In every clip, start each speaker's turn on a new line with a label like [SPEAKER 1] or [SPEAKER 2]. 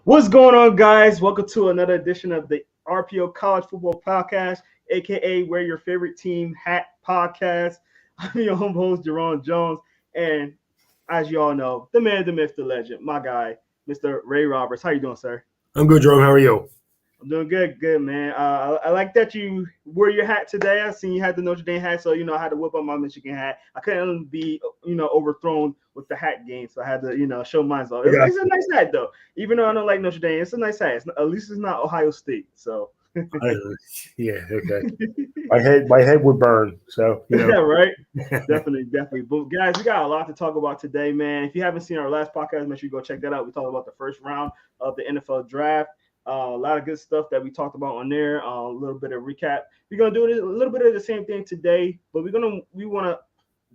[SPEAKER 1] What's going on, guys? Welcome to another edition of the RPO College Football Podcast, aka Where Your Favorite Team Hat Podcast. I'm your home host, Jerome Jones, and as you all know, the man, the myth, the legend, my guy, Mr. Ray Roberts. How you doing, sir?
[SPEAKER 2] I'm good, Jerome. How are you?
[SPEAKER 1] I'm doing good, man. I like that you wear your hat today. I seen you had the Notre Dame hat, so I had to whip up my Michigan hat. I couldn't be overthrown with the hat game, so I had to show mine off. It's a nice hat though, even though I don't like Notre Dame. It's a nice hat. At least it's not Ohio State. So
[SPEAKER 2] I, yeah, okay. My head would burn. So
[SPEAKER 1] yeah, right. Definitely. But guys, we got a lot to talk about today, man. If you haven't seen our last podcast, make sure you go check that out. We talked about the first round of the NFL draft. A lot of good stuff that we talked about on there. A little bit of recap. We're gonna do a little bit of the same thing today, but we want to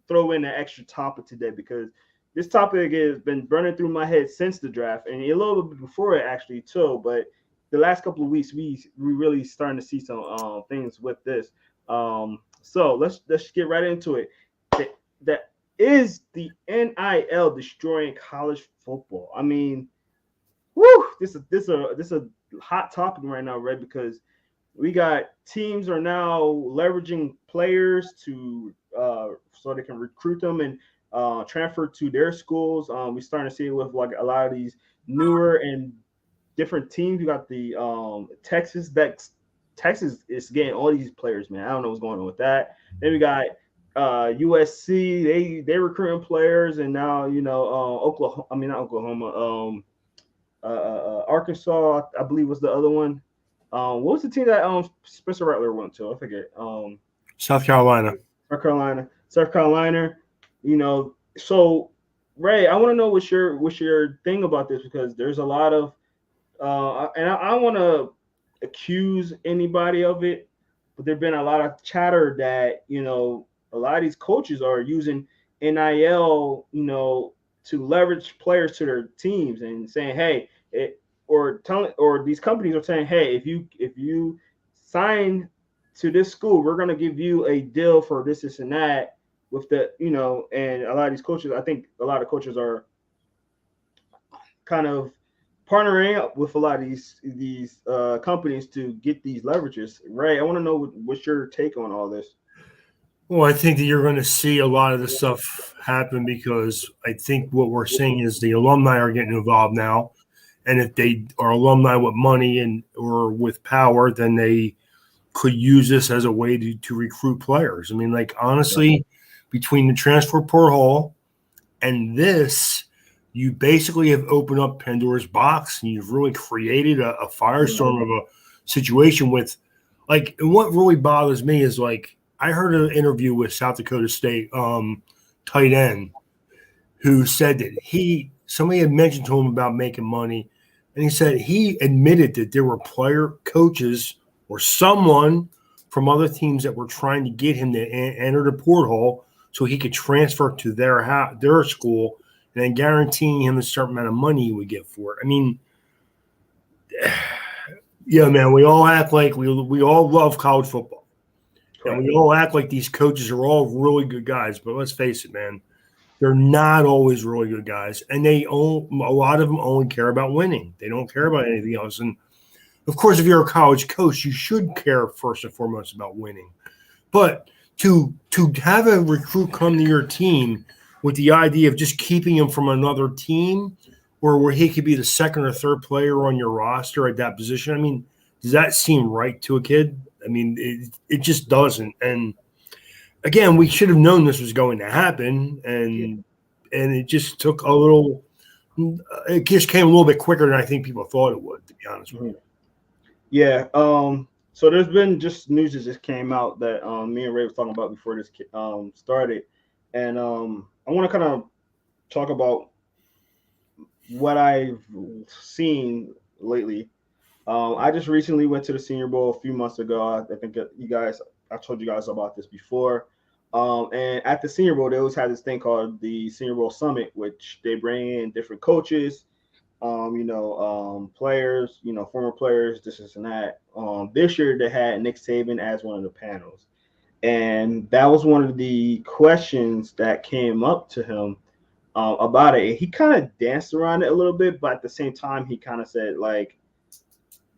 [SPEAKER 1] throw in an extra topic today because this topic has been burning through my head since the draft and a little bit before it actually too. But the last couple of weeks, we really starting to see some things with this. So let's get right into it. That is the NIL destroying college football. I mean, woo! This is a hot topic right now, Red, because we got teams are now leveraging players to so they can recruit them and transfer to their schools. We're starting to see it with like a lot of these newer and different teams. You got the Texas that Texas is getting all these players, man. I don't know what's going on with that. Then we got USC. They recruiting players, and now Oklahoma. I mean not Oklahoma. Arkansas, I believe, was the other one. What was the team that Spencer Rattler went to? I forget.
[SPEAKER 2] South Carolina.
[SPEAKER 1] South Carolina. So Ray, I want to know what's your thing about this because there's a lot of and I want to accuse anybody of it, but there've been a lot of chatter that a lot of these coaches are using NIL, to leverage players to their teams and saying, hey, or these companies are saying, hey, if you sign to this school, we're gonna give you a deal for this and that with and a lot of these coaches, I think a lot of coaches are kind of partnering up with a lot of these companies to get these leverages. Ray, I want to know what's your take on all this.
[SPEAKER 2] Well, I think that you're going to see a lot of this stuff happen because I think what we're seeing is the alumni are getting involved now. And if they are alumni with money and or with power, then they could use this as a way to recruit players. I mean, like honestly, between the transfer portal and this, you basically have opened up Pandora's box and you've really created a firestorm of a situation with like, and what really bothers me is like, I heard an interview with South Dakota State tight end who said that somebody had mentioned to him about making money. And he said he admitted that there were player coaches or someone from other teams that were trying to get him to enter the porthole so he could transfer to their school and then guaranteeing him a certain amount of money he would get for it. I mean, yeah, man, we all act like we all love college football. Correct. And we all act like these coaches are all really good guys. But let's face it, man, they're not always really good guys. And a lot of them only care about winning. They don't care about anything else. And, of course, if you're a college coach, you should care first and foremost about winning. But to have a recruit come to your team with the idea of just keeping him from another team or where he could be the second or third player on your roster at that position, I mean, does that seem right to a kid? I mean, it just doesn't. And, again, we should have known this was going to happen, and it just took a little – it just came a little bit quicker than I think people thought it would, to be honest with you.
[SPEAKER 1] Yeah. So there's been just news that just came out that me and Ray was talking about before this started, and I want to kind of talk about what I've seen lately. I just recently went to the Senior Bowl a few months ago. I think I told you guys about this before. And at the Senior Bowl, they always had this thing called the Senior Bowl Summit, which they bring in different coaches, players, former players, this and that. This year they had Nick Saban as one of the panels. And that was one of the questions that came up to him about it. And he kind of danced around it a little bit, but at the same time, he kind of said, like,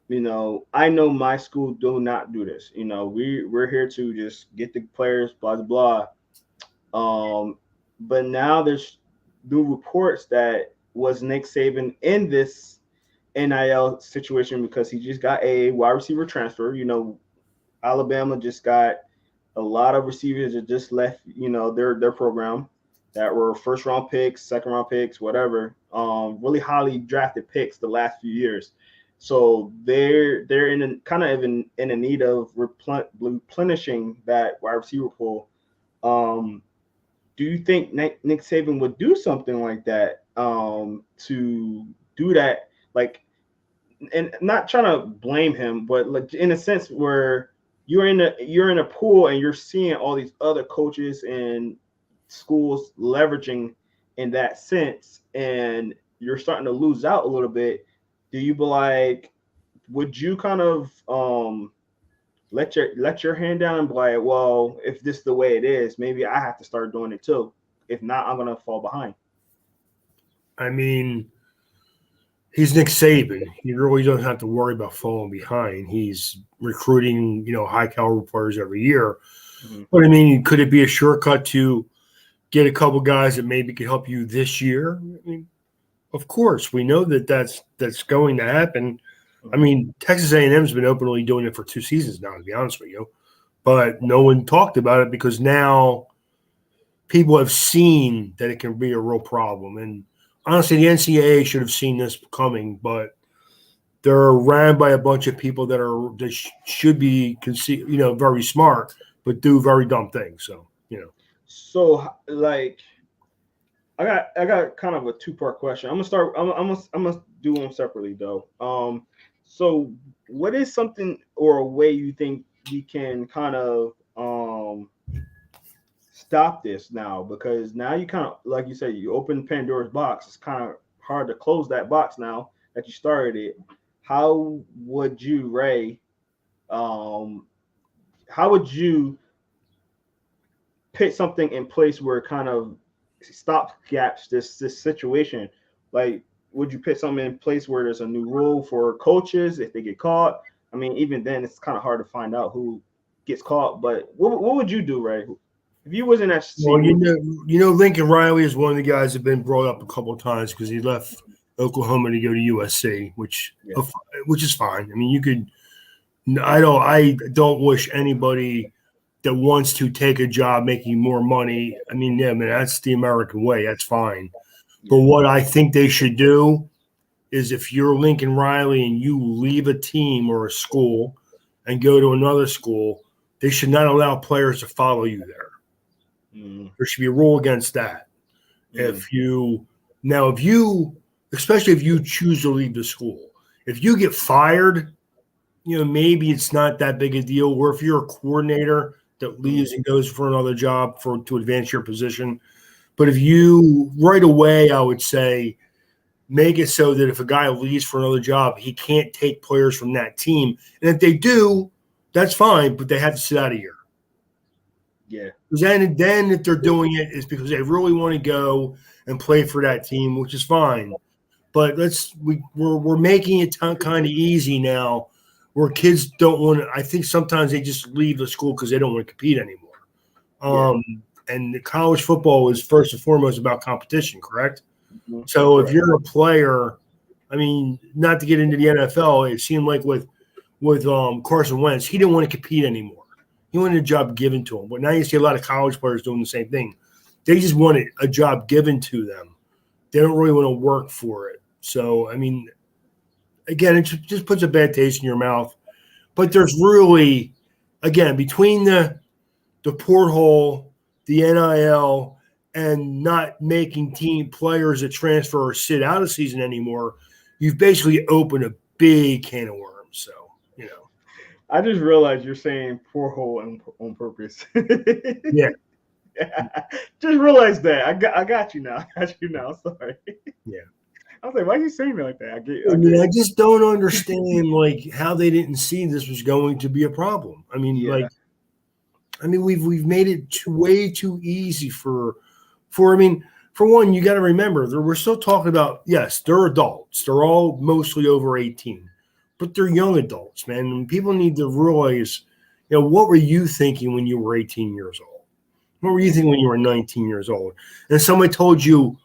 [SPEAKER 1] I know my school do not do this. We're here to just get the players, blah blah blah. But now there's new reports that was Nick Saban in this NIL situation because he just got a wide receiver transfer. Alabama just got a lot of receivers that just left, their program that were first round picks, second round picks, whatever. Really highly drafted picks the last few years. So they're in a need of replenishing that wide receiver pool. Do you think Nick Saban would do something like that to do that? Like, and not trying to blame him, but like in a sense where you're in a pool and you're seeing all these other coaches and schools leveraging in that sense, and you're starting to lose out a little bit. Do you be like, would you kind of let your hand down and be like, well, if this is the way it is, maybe I have to start doing it too. If not, I'm gonna fall behind.
[SPEAKER 2] I mean, he's Nick Saban. He really doesn't have to worry about falling behind. He's recruiting, high caliber players every year. Mm-hmm. But I mean, could it be a shortcut to get a couple guys that maybe could help you this year? I mean, of course, we know that's going to happen. I mean, Texas A&M's been openly doing it for 2 seasons now, to be honest with you. But no one talked about it because now people have seen that it can be a real problem. And honestly, the NCAA should have seen this coming, but they're ran by a bunch of people that should be very smart, but do very dumb things. So,
[SPEAKER 1] So, like, I got kind of a 2-part question. I'm gonna do them separately though. So what is something or a way you think we can kind of stop this now? Because now you kind of, like you said, you open Pandora's box. It's kind of hard to close that box now that you started it. How would you, Ray? How would you put something in place where it kind of stops gaps this situation? Like, would you put something in place where there's a new rule for coaches if they get caught? I mean, even then, it's kind of hard to find out who gets caught. But what would you do, Ray, if you wasn't at?
[SPEAKER 2] Well, Lincoln Riley is one of the guys that have been brought up a couple of times because he left Oklahoma to go to USC, which is fine. I mean, you could. I don't wish anybody that wants to take a job making more money. I mean, that's the American way. That's fine. But what I think they should do is if you're Lincoln Riley and you leave a team or a school and go to another school, they should not allow players to follow you there. Mm. There should be a rule against that. Mm. Especially if you choose to leave the school, if you get fired, maybe it's not that big a deal. Or if you're a coordinator that leaves and goes for another job to advance your position. But if you right away, I would say, make it so that if a guy leaves for another job, he can't take players from that team. And if they do, that's fine, but they have to sit out a year.
[SPEAKER 1] Yeah.
[SPEAKER 2] Then if they're doing it, it's because they really want to go and play for that team, which is fine. But we're making it kind of easy now, where kids don't want to. I think sometimes they just leave the school because they don't want to compete anymore. And the college football is first and foremost about competition, correct? Mm-hmm. So if you're a player, I mean, not to get into the NFL, it seemed like with Carson Wentz, he didn't want to compete anymore. He wanted a job given to him. But now you see a lot of college players doing the same thing. They just wanted a job given to them. They don't really want to work for it. So, I mean, again, it just puts a bad taste in your mouth. But there's really, again, between the porthole, the NIL, and not making team players that transfer or sit out of season anymore, you've basically opened a big can of worms. So,
[SPEAKER 1] I just realized you're saying porthole on purpose.
[SPEAKER 2] Yeah.
[SPEAKER 1] Just realized that. I got you now. Sorry.
[SPEAKER 2] Yeah.
[SPEAKER 1] I was like, why are you saying me like that?
[SPEAKER 2] I just don't understand how they didn't see this was going to be a problem. I mean, we've made it way too easy for for one, you got to remember we're still talking about, yes, they're adults. They're all mostly over 18, but they're young adults, man. And people need to realize, what were you thinking when you were 18 years old? What were you thinking when you were 19 years old? And somebody told you,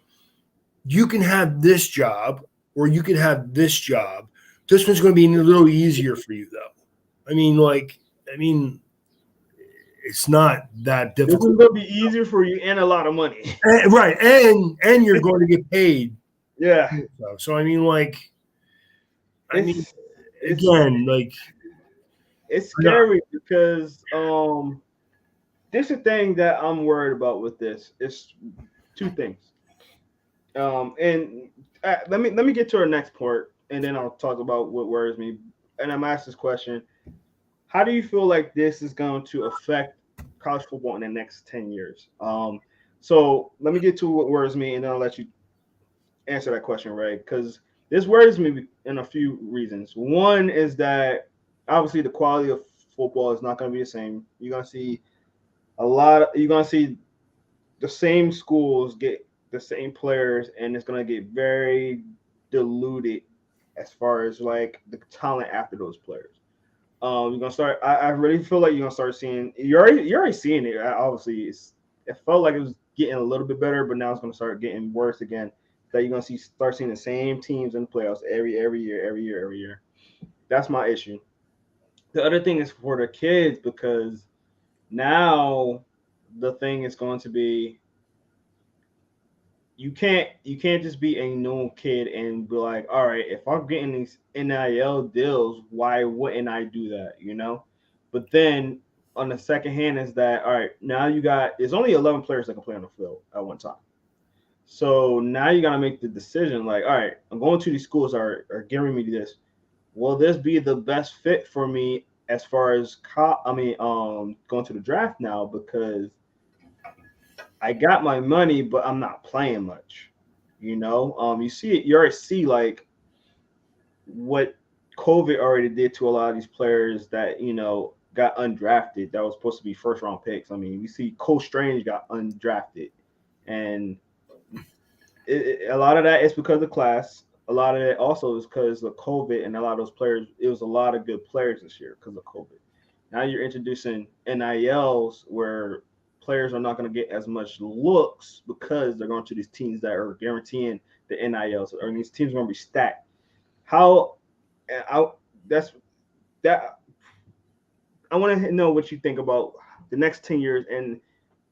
[SPEAKER 2] you can have this job or you can have this job. This one's going to be a little easier for you, though. I mean, it's not that difficult.
[SPEAKER 1] This is going to be easier for you and a lot of money.
[SPEAKER 2] Right. And you're going to get paid.
[SPEAKER 1] Yeah.
[SPEAKER 2] So, I mean,
[SPEAKER 1] it's scary because this is a thing that I'm worried about with this. It's two things. And let me get to our next part, and then I'll talk about what worries me. And I'm asked this question: how do you feel like this is going to affect college football in the next 10 years? So let me get to what worries me, and then I'll let you answer that question, Ray, because this worries me in a few reasons. One is that obviously the quality of football is not going to be the same. You're going to see the same schools get the same players, and it's going to get very diluted as far as the talent after those players. You're gonna start. I really feel like you're gonna start seeing. You're already seeing it. Obviously, it felt like it was getting a little bit better, but now it's gonna start getting worse again. That you're gonna start seeing the same teams in the playoffs every year. That's my issue. The other thing is for the kids, because now the thing is going to be you can't just be a known kid and be like, all right, if I'm getting these NIL deals, why wouldn't I do that? But then on the second hand is that, all right, now there's only 11 players that can play on the field at one time. So now you got to make the decision like, all right, I'm going to these schools are giving me this. Will this be the best fit for me as far as going to the draft now, because I got my money, but I'm not playing much. You see it. You already see what COVID already did to a lot of these players that got undrafted. That was supposed to be first round picks. I mean, we see Cole Strange got undrafted, and a lot of that is because of class. A lot of it also is because of COVID, and a lot of those players. It was a lot of good players this year because of COVID. Now you're introducing NILs where players are not going to get as much looks because they're going to these teams that are guaranteeing the NILs, or these teams are going to be stacked. I want to know what you think about the next 10 years, and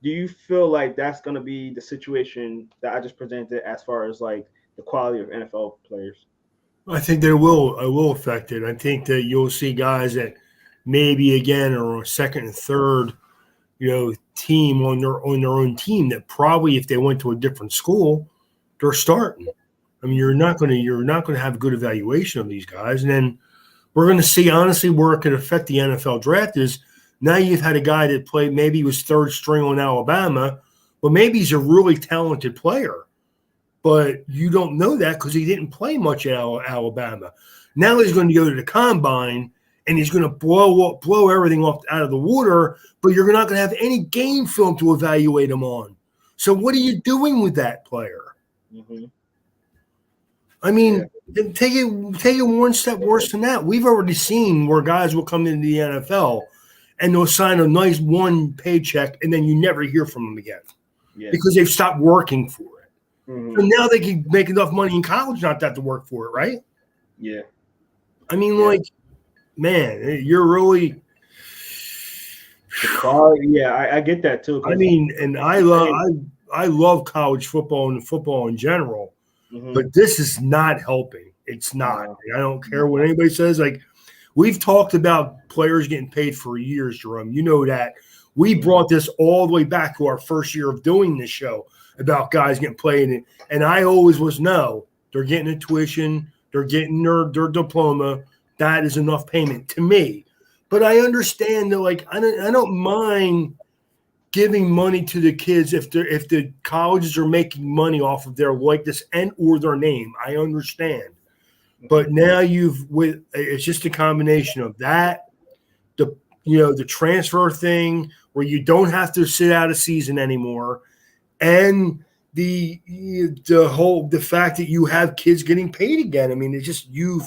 [SPEAKER 1] do you feel like that's going to be the situation that I just presented as far as the quality of NFL players?
[SPEAKER 2] I think that it will affect it. I think that you'll see guys that maybe again are a second and third team on their own team that probably if they went to a different school, they're starting. I mean, you're not going to have a good evaluation of these guys, and then we're going to see honestly where it could affect the NFL draft is now you've had a guy that played, maybe he was third string on Alabama, but maybe he's a really talented player, but you don't know that because he didn't play much at Alabama. Now he's going to go to the combine and he's going to blow everything out of the water, but you're not going to have any game film to evaluate him on. So what are you doing with that player?
[SPEAKER 1] Mm-hmm.
[SPEAKER 2] I mean, take it one step worse than that. We've already seen where guys will come into the NFL and they'll sign a nice one paycheck and then you never hear from them again because they've stopped working for it. Mm-hmm. So now they can make enough money in college not to have to work for it, right?
[SPEAKER 1] Yeah.
[SPEAKER 2] I mean, man, you're really
[SPEAKER 1] I get that too.
[SPEAKER 2] I mean, and I love college football and football in general, but this is not helping. It's not. No. I don't care what anybody says. We've talked about players getting paid for years, Jerome. You know that. We brought this all the way back to our first year of doing this show about guys getting paid, and I always was they're getting a tuition, they're getting their diploma. That is enough payment to me. But I understand that, I don't mind giving money to the kids if the colleges are making money off of their likeness and or their name. I understand. But now it's just a combination of that, the transfer thing where you don't have to sit out a season anymore, and the fact that you have kids getting paid again. I mean, it's just you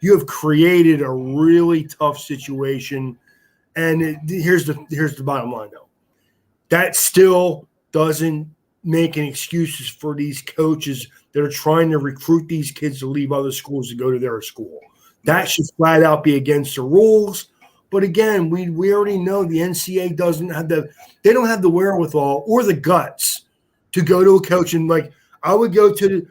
[SPEAKER 2] have created a really tough situation. And here's the bottom line, though. That still doesn't make any excuses for these coaches that are trying to recruit these kids to leave other schools to go to their school. That should flat out be against the rules. But again, we already know the NCAA don't have the wherewithal or the guts to go to a coach and I would go to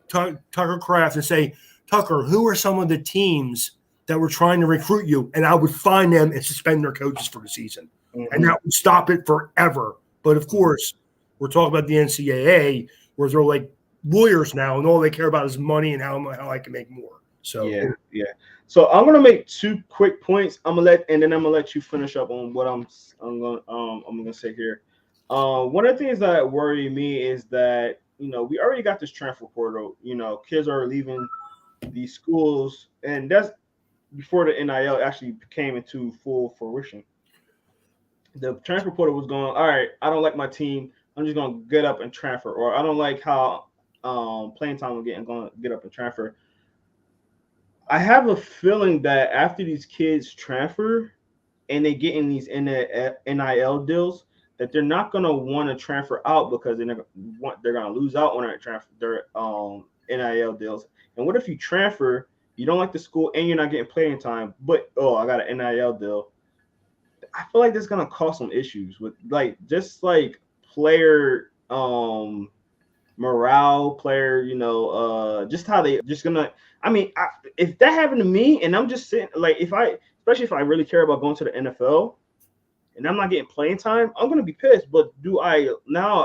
[SPEAKER 2] Tucker Kraft and say, Tucker, who are some of the teams that were trying to recruit you? And I would find them and suspend their coaches for the season. Mm-hmm. And that would stop it forever. But of course, we're talking about the NCAA, where they're like lawyers now, and all they care about is money and how I can make more. So
[SPEAKER 1] yeah. So I'm gonna make 2 quick points. I'm gonna let you finish up on what I'm gonna say here. One of the things that worry me is that we already got this transfer portal. Kids are leaving these schools, and that's before the NIL actually came into full fruition. The transfer portal was going, all right, I don't like my team, I'm just going to get up and transfer. Or I don't like how playing time I'm getting, going to get up and transfer. I have a feeling that after these kids transfer and they get in these NIL deals, that they're not going to want to transfer out because they're going to lose out on their NIL deals. And what if you transfer, you don't like the school, and you're not getting playing time, but, I got an NIL deal? I feel like this is gonna cause some issues with player morale, just how they just gonna. I mean, if that happened to me, and I'm just sitting especially if I really care about going to the NFL, and I'm not getting playing time, I'm gonna be pissed. But I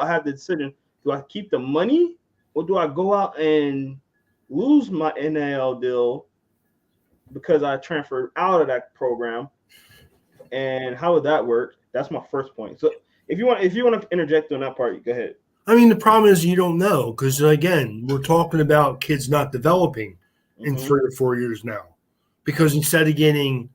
[SPEAKER 1] have the decision: do I keep the money, or do I go out and lose my NIL deal because I transferred out of that program? And how would that work? That's my first point. So if you want to interject on that part, go ahead.
[SPEAKER 2] I mean, the problem is you don't know, because again, we're talking about kids not developing in 3 or 4 years now, because instead of getting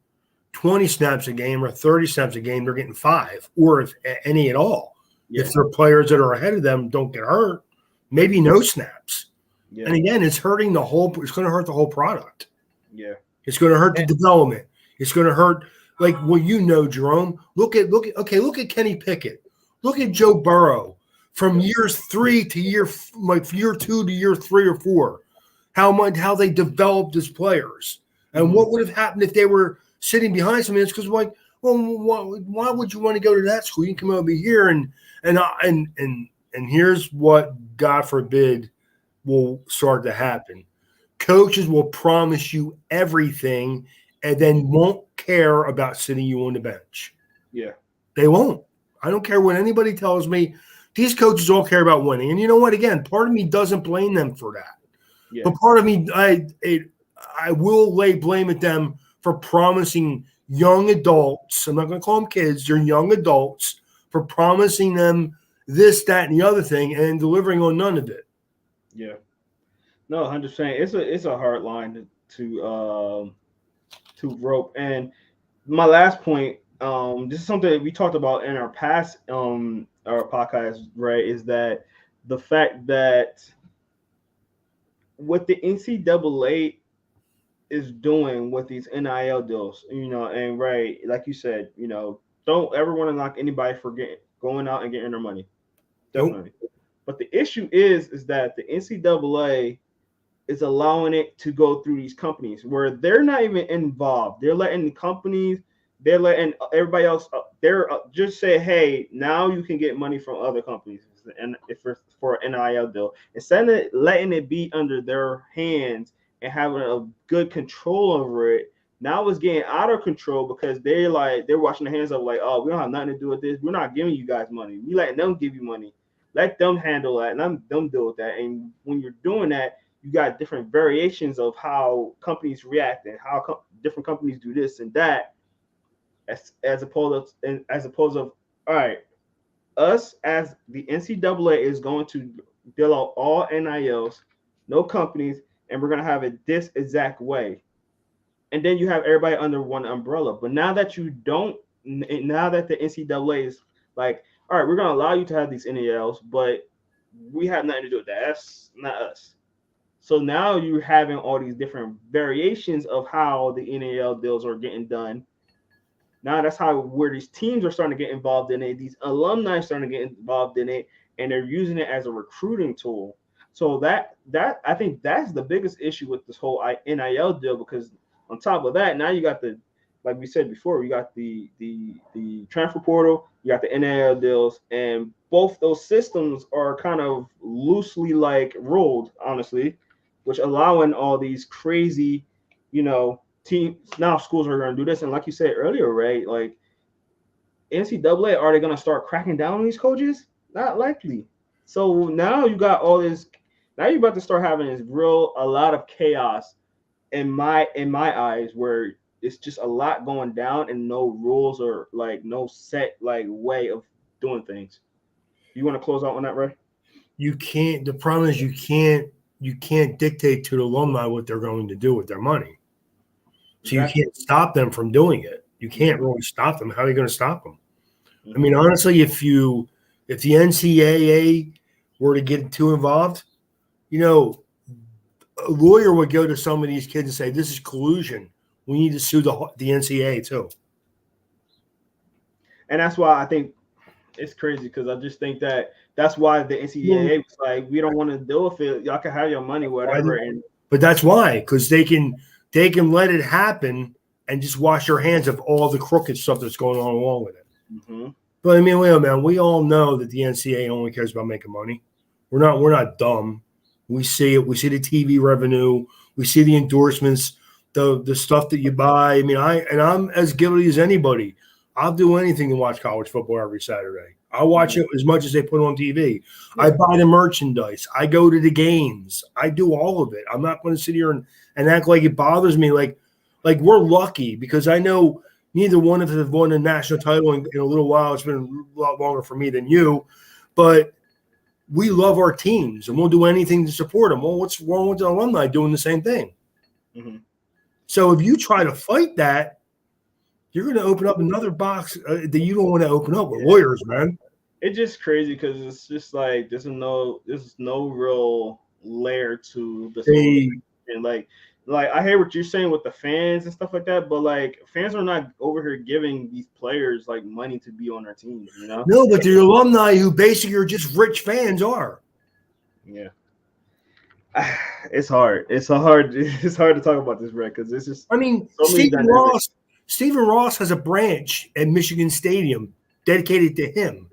[SPEAKER 2] 20 snaps a game or 30 snaps a game, they're getting 5, or if any at all. Yeah. If their players that are ahead of them don't get hurt, maybe no snaps. Yeah. And again, it's hurting the whole. It's going to hurt the whole product.
[SPEAKER 1] Yeah,
[SPEAKER 2] it's going to hurt the development. It's going to hurt. Jerome, look at Kenny Pickett. Look at Joe Burrow from years 3 to year 2 to year 3 or 4. How they developed as players, and what would have happened if they were sitting behind somebody? It's because why would you want to go to that school? You can come over here and here's what, God forbid, will start to happen. Coaches will promise you everything and then won't care about sitting you on the bench.
[SPEAKER 1] Yeah.
[SPEAKER 2] They won't. I don't care what anybody tells me. These coaches all care about winning. And you know what? Again, part of me doesn't blame them for that. Yeah. But part of me, I will lay blame at them for promising young adults. I'm not going to call them kids. They're young adults, for promising them this, that, and the other thing, and delivering on none of it.
[SPEAKER 1] Yeah. No, 100%. It's a hard line to rope. And my last point, this is something that we talked about in our past our podcast, right, is that the fact that what the NCAA is doing with these NIL deals, and right, like you said, don't ever want to knock anybody for going out and getting their money. Definitely. Nope. But the issue is that the NCAA is allowing it to go through these companies where they're not even involved. They're letting the companies, they're letting everybody else, just say, hey, now you can get money from other companies, and if for an NIL deal, instead of letting it be under their hands and having a good control over it, now it's getting out of control because they're washing their hands up we don't have nothing to do with this. We're not giving you guys money. We letting them give you money. Let them handle that and let them deal with that. And when you're doing that, you got different variations of how companies react and how different companies do this and that, as opposed of all right, us as the NCAA is going to deal out all NILs, no companies, and we're going to have it this exact way. And then you have everybody under one umbrella. But now that the NCAA is like, all right, we're gonna allow you to have these NILs, but we have nothing to do with that. That's not us. So now you're having all these different variations of how the NIL deals are getting done. Now that's how where these teams are starting to get involved in it. These alumni are starting to get involved in it, and they're using it as a recruiting tool. So that I think that's the biggest issue with this whole NIL deal, because on top of that, now you got the, like we said before, you got the transfer portal, you got the NIL deals, and both those systems are kind of loosely like ruled, honestly, which allowing all these crazy, teams, now schools are going to do this. And like you said earlier, right, like NCAA, are they going to start cracking down on these coaches? Not likely. So now you got all this. Now you're about to start having a lot of chaos in my eyes, where it's just a lot going down and no rules or like no set like way of doing things. You want to close out on that, Ray?
[SPEAKER 2] You can't. The problem is you can't dictate to the alumni what they're going to do with their money. So you can't stop them from doing it. You can't really stop them. How are you going to stop them? I mean, honestly, if the NCAA were to get too involved, a lawyer would go to some of these kids and say, "This is collusion. We need to sue the NCAA too."
[SPEAKER 1] And that's why I think it's crazy, because I just think that's why the NCAA was like, we don't want to deal with it. Y'all can have your money, whatever.
[SPEAKER 2] But that's why, because they can let it happen and just wash their hands of all the crooked stuff that's going on along with it.
[SPEAKER 1] Mm-hmm.
[SPEAKER 2] But I mean, man, we all know that the NCAA only cares about making money. We're not dumb. We see it. We see the TV revenue. We see the endorsements, the stuff that you buy. I mean, I'm as guilty as anybody. I'll do anything to watch college football every Saturday. I'll watch it as much as they put on TV. Yeah. I buy the merchandise. I go to the games. I do all of it. I'm not going to sit here and act like it bothers me. Like we're lucky, because I know neither one of us have won a national title in a little while. It's been a lot longer for me than you, but we love our teams and we'll do anything to support them. Well, what's wrong with the alumni doing the same thing? Mm-hmm. So if you try to fight that, you're going to open up another box that you don't want to open up with lawyers, man.
[SPEAKER 1] It's just crazy, because it's just like there's no real layer to the story. And like I hear what you're saying with the fans and stuff like that, but like fans are not over here giving these players like money to be on their teams,
[SPEAKER 2] No, but the alumni who basically are just rich fans are.
[SPEAKER 1] Yeah. It's hard. It's hard to talk about this, Brett, because it's just.
[SPEAKER 2] I mean, Stephen Ross has a branch at Michigan Stadium dedicated to him.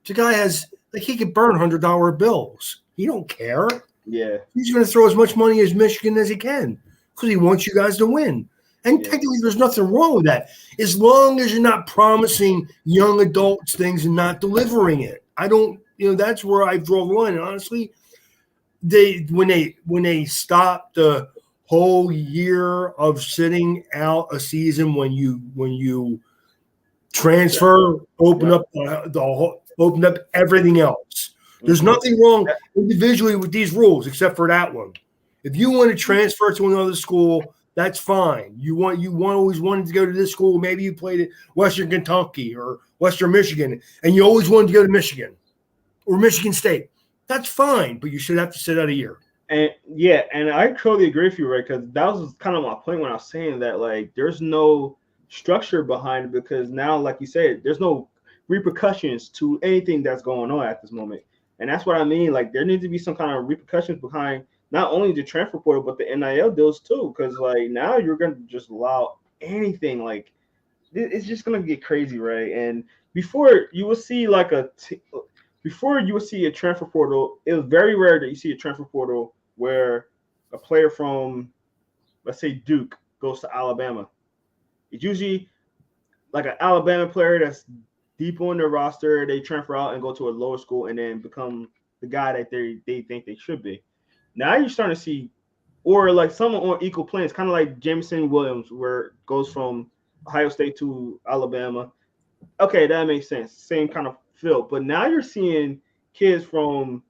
[SPEAKER 2] The guy he could burn $100 bills. He don't care.
[SPEAKER 1] Yeah.
[SPEAKER 2] He's going to throw as much money as Michigan as he can because he wants you guys to win. And technically, there's nothing wrong with that, as long as you're not promising young adults things and not delivering it. I don't, that's where I draw the line. And honestly, when they stop the whole year of sitting out a season, when you transfer, open up open up everything else. There's nothing wrong individually with these rules except for that one. If you want to transfer to another school, that's fine. You always wanted to go to this school. Maybe you played at Western Kentucky or Western Michigan, and you always wanted to go to Michigan or Michigan State. That's fine, but you should have to sit out a year.
[SPEAKER 1] And I totally agree with you, right? Because that was kind of my point when I was saying that, like, there's no structure behind it, because now, like you said, there's no repercussions to anything that's going on at this moment. And that's what I mean. Like, there needs to be some kind of repercussions behind not only the transfer portal, but the NIL deals too. Because like now you're going to just allow anything. Like, it's just going to get crazy, right? And before you will see like before you would see a transfer portal, it was very rare that you see a transfer portal where a player from, let's say, Duke goes to Alabama. It's usually like an Alabama player that's deep on their roster. They transfer out and go to a lower school and then become the guy that they think they should be. Now you're starting to see, or like someone on equal planes, kind of like Jameson Williams, where it goes from Ohio State to Alabama. Okay, that makes sense. Same kind of feel. But now you're seeing kids from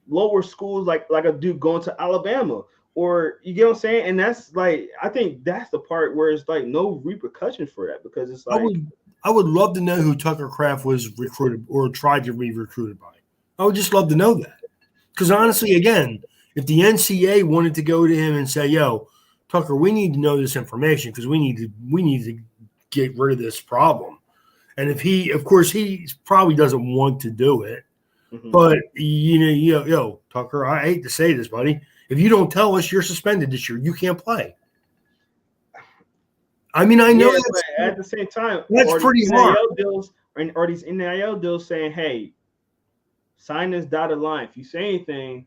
[SPEAKER 1] lower schools, like a dude going to Alabama, or you get what I'm saying? And that's like, I think that's the part where it's like no repercussions for that, because it's like
[SPEAKER 2] I would love to know who Tucker Kraft was recruited or tried to be recruited by. I would just love to know that. Because honestly, again, if the NCAA wanted to go to him and say, "Yo, Tucker, we need to know this information because we need to get rid of this problem," and if of course, he probably doesn't want to do it, but yo, Tucker, I hate to say this, buddy, if you don't tell us, you're suspended this year. You can't play. I mean, I know
[SPEAKER 1] but at the same time,
[SPEAKER 2] that's pretty hard.
[SPEAKER 1] Or these NIL deals saying, "Hey, sign this dotted line. If you say anything,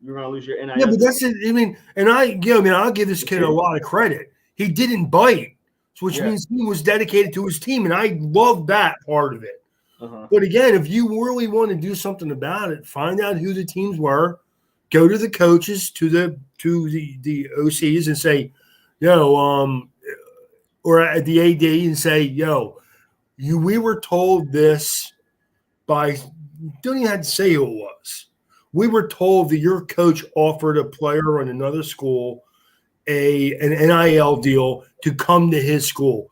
[SPEAKER 1] you're gonna lose your NIL."
[SPEAKER 2] Yeah, but that's it. I mean, and I'll give this kid a lot of credit. He didn't bite, which means he was dedicated to his team, and I love that part of it. But again, if you really want to do something about it, find out who the teams were, go to the coaches, to the OCs, and say, "Yo, or at the AD and say, yo, we were told this by, don't even have to say who it was. We were told that your coach offered a player in another school an NIL deal to come to his school.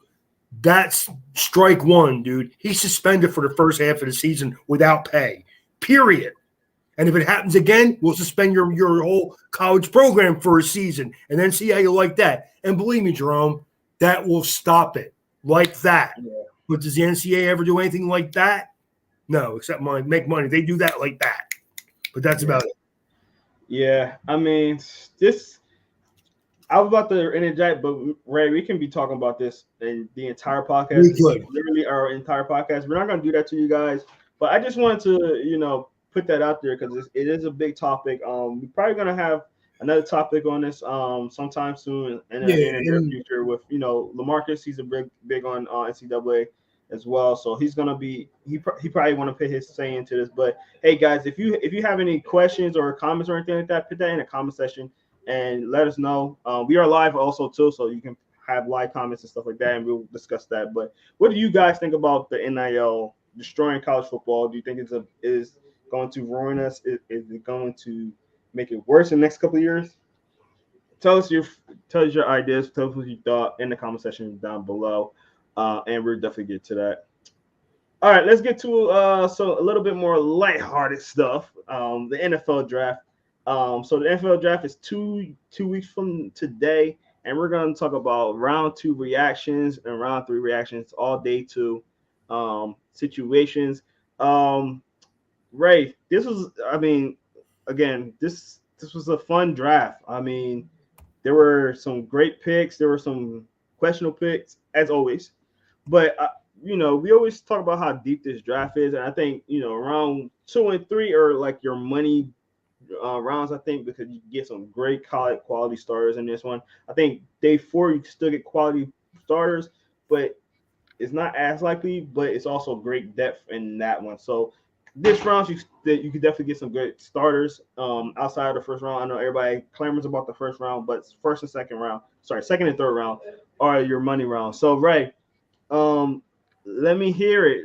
[SPEAKER 2] That's strike one, dude. He's suspended for the first half of the season without pay, period. And if it happens again, we'll suspend your whole college program for a season and then see how you like that. And believe me, Jerome, that will stop it like that. Yeah. But does the NCAA ever do anything like that? No, except make money. They do that like that. But that's about it.
[SPEAKER 1] Yeah, I mean, I was about to interject, but Ray, we can be talking about this in the entire podcast. Literally our entire podcast. We're not going to do that to you guys. But I just wanted to, put that out there because it is a big topic. We're probably going to have another topic on this sometime soon in the near future with LaMarcus. He's a big on NCAA as well, so he's gonna be he probably want to put his say into this. But hey guys, if you have any questions or comments or anything like that, put that in the comment section and let us know. We are live also too, so you can have live comments and stuff like that, and we'll discuss that. But what do you guys think about the NIL destroying college football? Do you think is going to ruin us? Is it going to make it worse in the next couple of years? Tell us your ideas. Tell us what you thought in the comment section down below, and we'll definitely get to that. All right, let's get to so a little bit more lighthearted stuff. The NFL draft. So the NFL draft is two weeks from today, and we're going to talk about round 2 reactions and round 3 reactions, all day 2 situations. Ray, this was a fun draft. I mean, there were some great picks. There were some questionable picks, as always. But, we always talk about how deep this draft is. And I think, round 2 and 3 are like your money rounds, I think, because you get some great quality starters in this one. I think day 4, you can still get quality starters, but it's not as likely, but it's also great depth in that one. So, this round, you could definitely get some good starters outside of the first round. I know everybody clamors about the first round, but second and third round are your money round. So, Ray, let me hear it.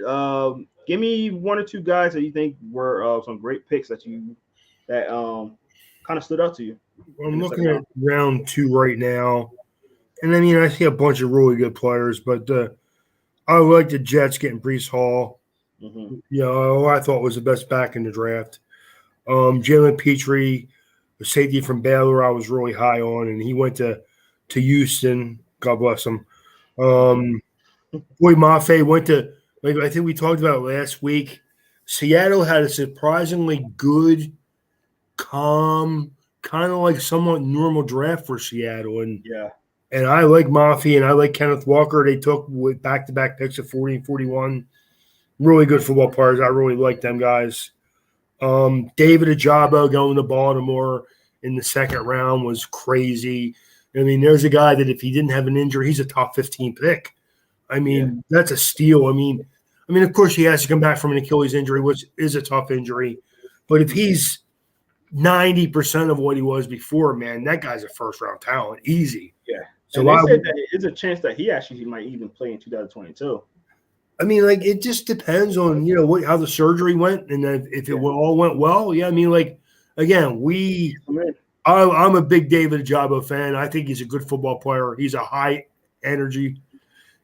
[SPEAKER 1] Give me 1 or 2 guys that you think were some great picks that kind of stood out to you.
[SPEAKER 2] I'm looking at round 2 right now, and I see a bunch of really good players, but I like the Jets getting Breece Hall. Mm-hmm. I thought was the best back in the draft. Jalen Petrie, the safety from Baylor, I was really high on, and he went to Houston. God bless him. Boy Mafe went to, I think we talked about it last week. Seattle had a surprisingly good, calm, kind of like somewhat normal draft for Seattle. And I like Mafe and I like Kenneth Walker. They took with back-to-back picks at 40 and 41. Really good football players. I really like them guys. David Ajabo going to Baltimore in the second round was crazy. There's a guy that if he didn't have an injury, he's a top 15 pick. That's a steal. Of course, he has to come back from an Achilles injury, which is a tough injury. But if he's 90% of what he was before, man, that guy's a first-round talent. Easy.
[SPEAKER 1] Yeah. So they said that there's a chance that he actually might even play in 2022.
[SPEAKER 2] It just depends on, how the surgery went and if it all went well. Yeah, again, I'm a big David Ajabo fan. I think he's a good football player. He's a high energy.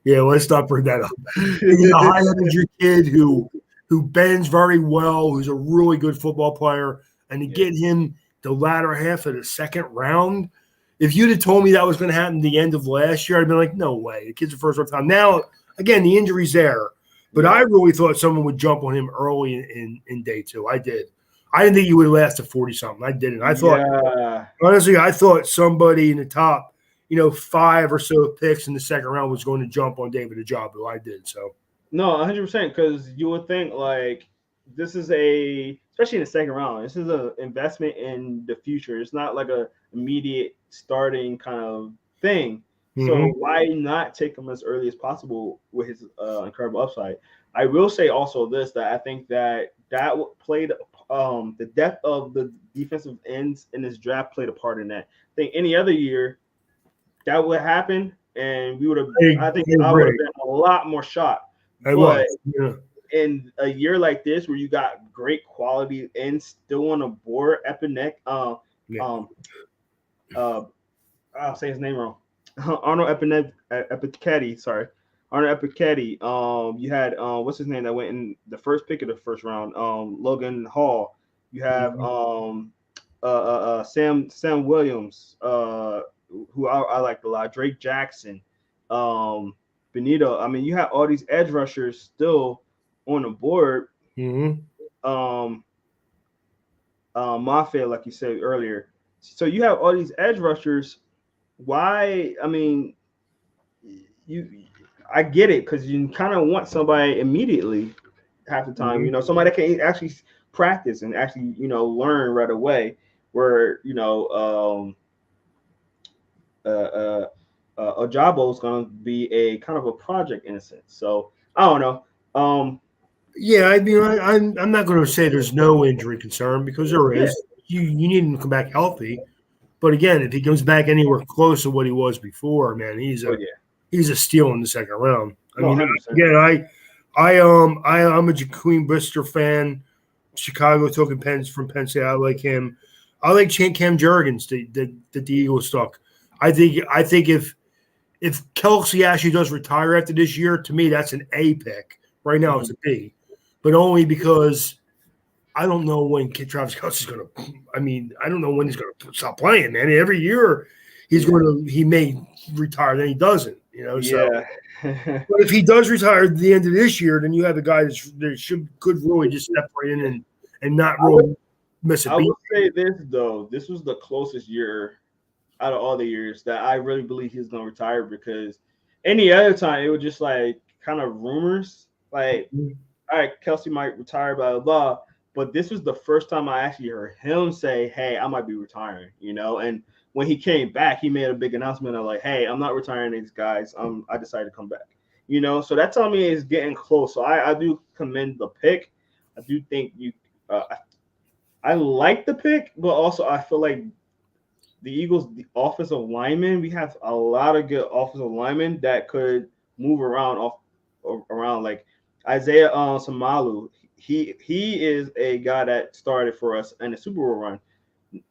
[SPEAKER 2] Yeah, let's not bring that up. He's a high energy kid who bends very well, who's a really good football player, and to get him the latter half of the second round. If you'd have told me that was going to happen at the end of last year, I'd been like, no way. The kid's a first round time. Now, again, the injury's there. But I really thought someone would jump on him early in day two. I did. I didn't think he would have lasted 40-something. I didn't. I thought, honestly, I thought somebody in the top, 5 or so picks in the second round was going to jump on David Ojabo. I did. So
[SPEAKER 1] no, 100%, because you would think like this is especially in the second round, this is an investment in the future. It's not like a immediate starting kind of thing. So why not take him as early as possible with his incredible upside? I will say also this, that I think that played the depth of the defensive ends in this draft played a part in that. I think any other year that would happen, and we would have. I think I would have been a lot more shocked. But in a year like this, where you got great quality ends still on the board, I'll say his name wrong. Arnold Epiketti, sorry. Arnold Epiketti. You had what's his name that went in the first pick of the first round? Logan Hall. You have Sam Williams, who I like a lot. Drake Jackson, Benito. I mean, you have all these edge rushers still on the board. Mafia, like you said earlier. So you have all these edge rushers. Why? I mean, I get it, because you kind of want somebody immediately half the time. Somebody that can actually practice and actually learn right away. Where Ojabo is going to be a kind of a project in a sense. So I don't know.
[SPEAKER 2] Yeah, I mean, I'm not going to say there's no injury concern, because there is. You need him to come back healthy. But again, if he comes back anywhere close to what he was before, man, he's a steal in the second round. I mean, 100%. Again, I'm a Jaquim Brister fan. Chicago took from Penn State. I like him. I like Cam Jurgens that the Eagles took. I think if Kelsey actually does retire after this year, to me that's an A pick. Right now it's a B, but only because I don't know when Travis Kelsey's going to. I mean, I don't know when he's going to stop playing, man. Every year he may retire, then he doesn't. So. But if he does retire at the end of this year, then you have a guy that could really just step right in and not really miss a beat.
[SPEAKER 1] I would say this though: this was the closest year out of all the years that I really believe he's going to retire, because any other time it was just like kind of rumors, like, all right, Kelsey might retire, blah blah blah. But this was the first time I actually heard him say, "Hey, I might be retiring," And when he came back, he made a big announcement of like, "Hey, I'm not retiring these guys. I decided to come back." So that tells me it's getting close. So I do commend the pick. I do think I like the pick, but also I feel like the Eagles, the offensive linemen, we have a lot of good offensive linemen that could move around like Isaiah Samalu. He is a guy that started for us in the Super Bowl run.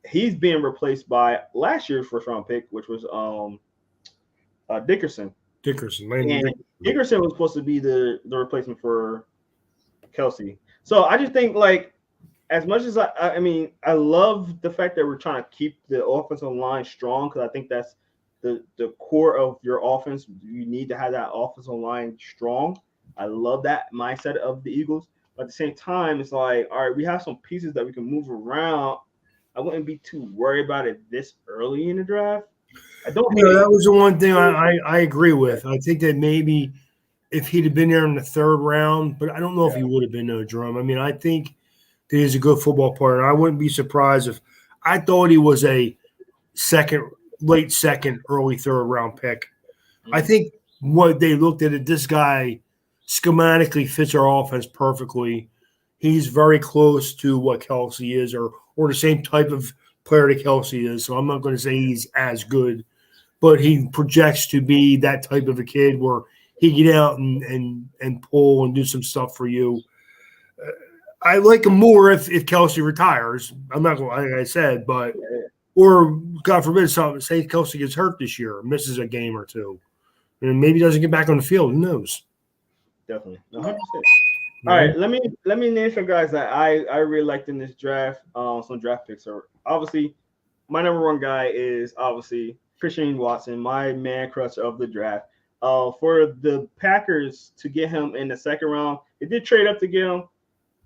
[SPEAKER 1] He's being replaced by last year's first round pick, which was Dickerson. Dickerson was supposed to be the replacement for Kelsey. So I just think, like, as much as I mean, I love the fact that we're trying to keep the offensive line strong, because I think that's the core of your offense. You need to have that offensive line strong. I love that mindset of the Eagles. But at the same time, it's like, all right, we have some pieces that we can move around. I wouldn't be too worried about it this early in the draft.
[SPEAKER 2] That was the one thing I agree with. I think that maybe if he'd have been there in the third round, but I don't know if he would have been no Jerome. I mean, I think that he's a good football player, and I wouldn't be surprised if I thought he was a late second, early third round pick. Mm-hmm. I think what they looked at it, this guy schematically fits our offense perfectly. He's very close to what Kelsey is, or the same type of player that Kelsey is. So I'm not going to say he's as good, but he projects to be that type of a kid where he get out and pull and do some stuff for you. I like him more if Kelsey retires. I'm not going, like I said, but or God forbid, say Kelsey gets hurt this year, misses a game or two. and maybe doesn't get back on the field. Who knows?
[SPEAKER 1] Definitely, 100%. All right, let me name some guys that I really liked in this draft. Some draft picks are obviously my number one guy is obviously Christian Watson, my man crush of the draft. For the Packers to get him in the second round, they did trade up to get him,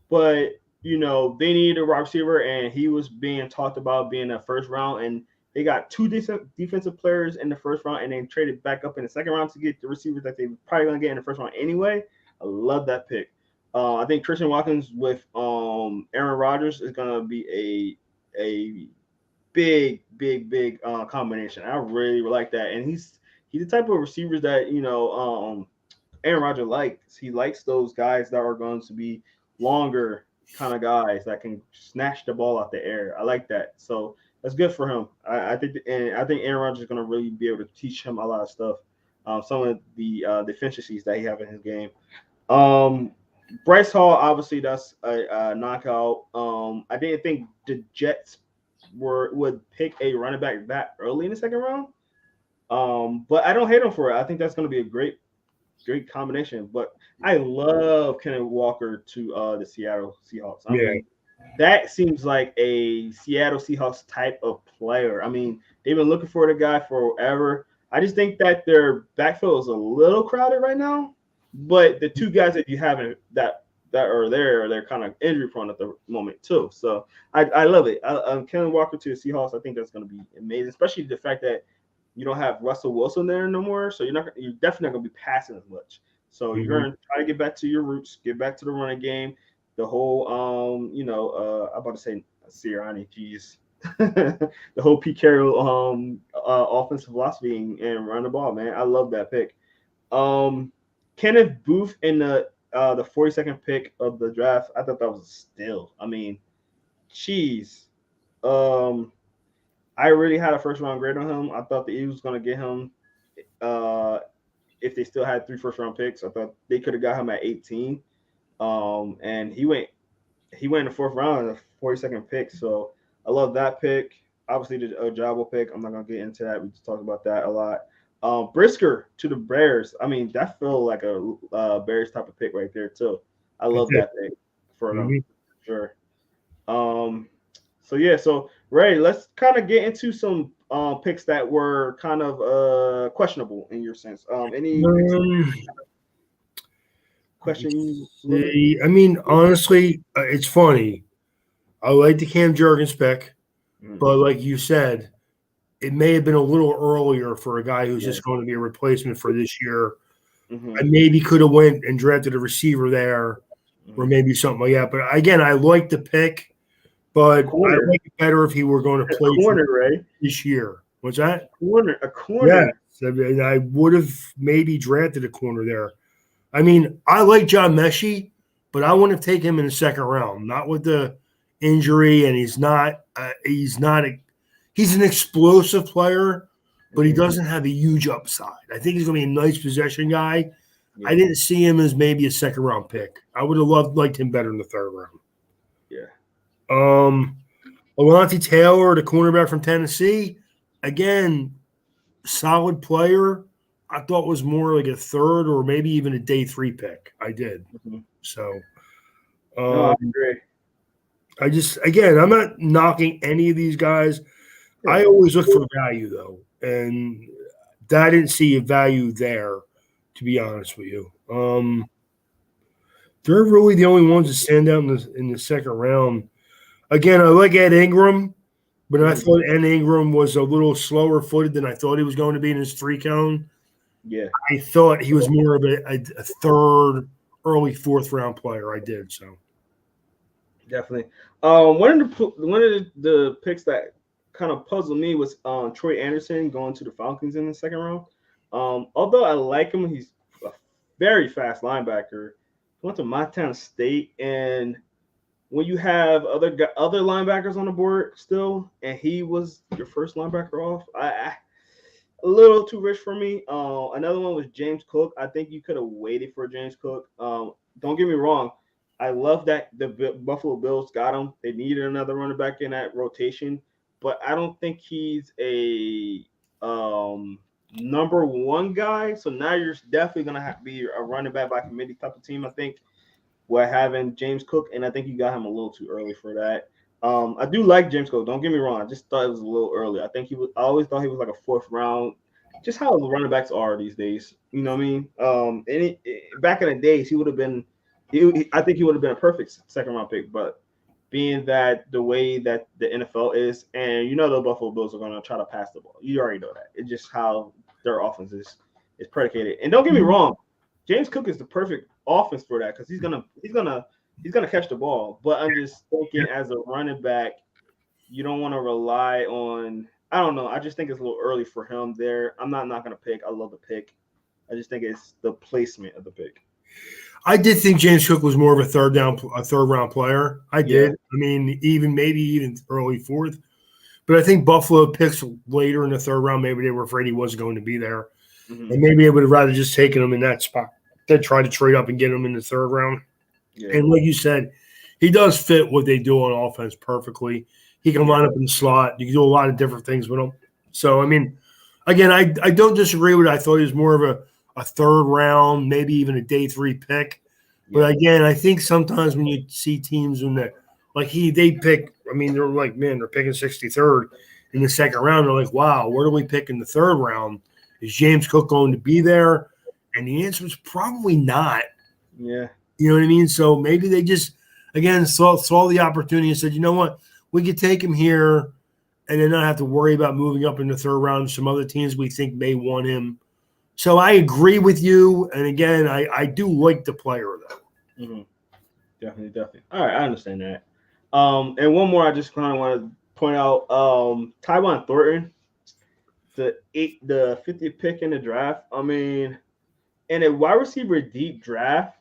[SPEAKER 1] but they needed a wide receiver, and he was being talked about being a first round, and they got two decent defensive players in the first round, and then traded back up in the second round to get the receivers that they probably gonna get in the first round anyway. I love that pick. I think Christian Watkins with Aaron Rodgers is gonna be a big combination. I really like that, and he's the type of receivers that Aaron Rodgers likes. He likes those guys that are going to be longer kind of guys that can snatch the ball out the air. I like that, so that's good for him. I think Aaron Rodgers is going to really be able to teach him a lot of stuff. Some of the deficiencies that he have in his game. Bryce Hall, obviously, that's a knockout. I didn't think the Jets would pick a running back that early in the second round. But I don't hate him for it. I think that's going to be a great combination. But I love Kenneth Walker to the Seattle Seahawks. I mean, that seems like a Seattle Seahawks type of player. I mean, they've been looking for the guy forever. I just think that their backfield is a little crowded right now. But the two guys that you haven't that are there, they're kind of injury prone at the moment too. So I love it. Kenneth Walker to the Seahawks, I think that's going to be amazing, especially the fact that you don't have Russell Wilson there no more. So you're definitely not going to be passing as much. So you're going to try to get back to your roots, get back to the running game. The whole, I'm about to say Sirianni, geez. The whole Pete Carroll offensive philosophy and run the ball, man. I love that pick. Kenneth Booth in the 42nd pick of the draft, I thought that was a steal. I mean, geez. I really had a first round grade on him. I thought the Eagles was going to get him if they still had 3 first round picks. I thought they could have got him at 18. And he went in the 4th round, the 42nd pick. So I love that pick. Obviously, the Ojabo pick. I'm not going to get into that. We just talked about that a lot. Brisker to the Bears. I mean, that felt like a Bears type of pick right there too. I love that pick for them, sure. So Ray, let's kind of get into some picks that were kind of questionable in your sense. Any questions?
[SPEAKER 2] I mean, honestly, it's funny. I like the Cam Jurgens pick, but like you said, it may have been a little earlier for a guy who's just going to be a replacement for this year. I maybe could have went and drafted a receiver there, or maybe something like that. But again, I like the pick, but I like it better if he were going to play this year. What's that?
[SPEAKER 1] A corner.
[SPEAKER 2] Yes, I would have maybe drafted a corner there. I mean, I like John Mechie, but I wouldn't have taken him in the second round. Not with the injury, and he's an explosive player, but he doesn't have a huge upside. I think he's going to be a nice possession guy. Yeah. I didn't see him as maybe a second round pick. I would have liked him better in the third round.
[SPEAKER 1] Yeah.
[SPEAKER 2] Alontae Taylor, the cornerback from Tennessee, again, solid player. I thought was more like a third or maybe even a day 3 pick. I did. So,
[SPEAKER 1] no, I agree.
[SPEAKER 2] I'm not knocking any of these guys. I always look for value though, and I didn't see a value there, to be honest with you. They're really the only ones that stand out in the second round. Again, I like Ed Ingram, but I thought Ed Ingram was a little slower footed than I thought he was going to be in his 3 cone. Yeah, I thought he was more of a third, early 4th round player. I did so.
[SPEAKER 1] Definitely. One of the picks that kind of puzzled me was Troy Anderson going to the Falcons in the second round. Although I like him, he's a very fast linebacker. He went to Montana State, and when you have other linebackers on the board still, and he was your first linebacker off, a little too rich for me. Another one was James Cook. I think you could have waited for James Cook. Don't get me wrong. I love that the Buffalo Bills got him. They needed another running back in that rotation, but I don't think he's a number one guy. So now you're definitely gonna have to be a running back by committee type of team. I think we're having James Cook, and I think you got him a little too early for that. I do like James Cook. Don't get me wrong. I just thought it was a little early. I think he was. I always thought he was like a fourth round. Just how the running backs are these days. You know what I mean? Back in the days, he would have been. I think he would have been a perfect second round pick, but being that the way that the NFL is, and you know the Buffalo Bills are going to try to pass the ball. You already know that. It's just how their offense is predicated. And don't get me wrong, James Cook is the perfect offense for that because he's gonna catch the ball. But I'm just thinking as a running back, you don't want to rely on. I don't know. I just think it's a little early for him there. I'm not gonna pick. I love the pick. I just think it's the placement of the pick.
[SPEAKER 2] I did think James Cook was more of a third round player. I did.
[SPEAKER 1] Yeah.
[SPEAKER 2] I mean, maybe even early fourth. But I think Buffalo picks later in the third round. Maybe they were afraid he wasn't going to be there, and maybe they would have rather just taken him in that spot than try to trade up and get him in the third round. Yeah. And like you said, he does fit what they do on offense perfectly. He can line up in the slot. You can do a lot of different things with him. So I mean, again, I don't disagree with it. I thought he was more of a third round, maybe even a day 3 pick. But again, I think sometimes when you see teams in that, like they pick, I mean, they're like, man, they're picking 63rd in the second round. They're like, wow, where do we pick in the third round? Is James Cook going to be there? And the answer is probably not.
[SPEAKER 1] Yeah.
[SPEAKER 2] You know what I mean? So maybe they just, again, saw the opportunity and said, you know what, we could take him here and then not have to worry about moving up in the third round. Some other teams we think may want him. So I agree with you. And again, I do like the player, though.
[SPEAKER 1] Mm-hmm. Definitely. All right, I understand that. And one more I just kind of want to point out, Tywan Thornton, the 50th pick in the draft. I mean, in a wide receiver deep draft,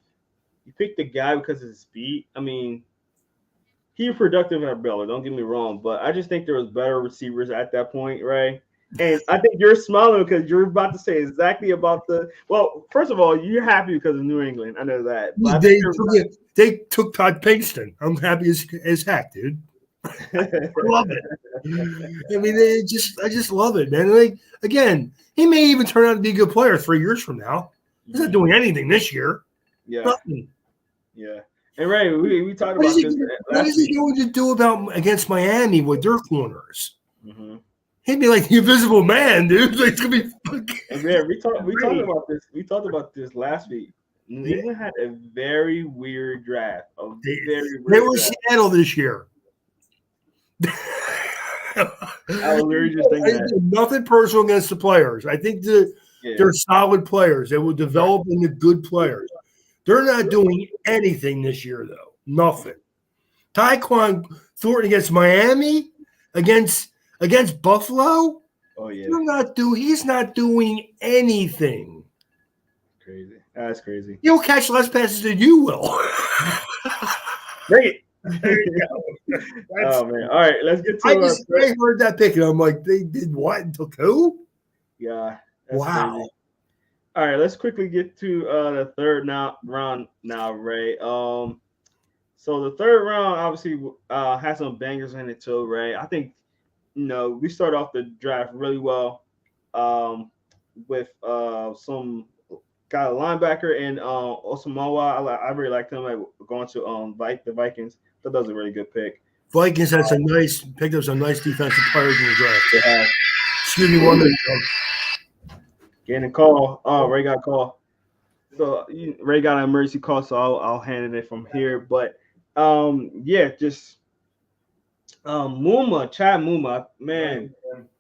[SPEAKER 1] you pick the guy because of his speed. I mean, he was productive at Baylor, don't get me wrong, but I just think there was better receivers at that point, right? And I think you're smiling because you're about to say exactly about well, first of all, you're happy because of New England. I know that. But
[SPEAKER 2] they took Todd Pinkston. I'm happy as heck, dude. I love it. I mean, I just love it, man. Like, again, he may even turn out to be a good player 3 years from now. He's not doing anything this year.
[SPEAKER 1] Yeah.
[SPEAKER 2] Nothing.
[SPEAKER 1] Yeah. And Ray, we talked about this.
[SPEAKER 2] What is he going to do against Miami with their corners? Mm-hmm. He'd be like the invisible man, dude. Like, it's gonna be fucking.
[SPEAKER 1] Yeah, we talked about this. We talked about this last week. New England had a very weird draft.
[SPEAKER 2] They were Seattle this year.
[SPEAKER 1] I was very just thinking that.
[SPEAKER 2] Nothing personal against the players. I think they're solid players. They will develop into good players. They're not doing anything this year, though. Nothing. Tyquan Thornton against Miami, against Buffalo.
[SPEAKER 1] Oh yeah.
[SPEAKER 2] He's not doing anything.
[SPEAKER 1] Crazy. That's crazy.
[SPEAKER 2] He'll catch less passes than you will.
[SPEAKER 1] Great. There you go. Oh man. All right, let's get to
[SPEAKER 2] I heard that pick and I'm like, they did what and took who?
[SPEAKER 1] Yeah.
[SPEAKER 2] Wow.
[SPEAKER 1] Crazy. All right, let's quickly get to the third round now, Ray. So the third round obviously has some bangers in it too, Ray. I think we start off the draft really well with some guy linebacker and Osamoah. I really liked him going to the Vikings. That was a really good pick.
[SPEAKER 2] Vikings had picked up some nice defensive players in the draft. Yeah. Excuse me 1 minute.
[SPEAKER 1] Getting a call. Oh, Ray got a call. So Ray got an emergency call, so I'll hand it from here. But just Chad Muma, man,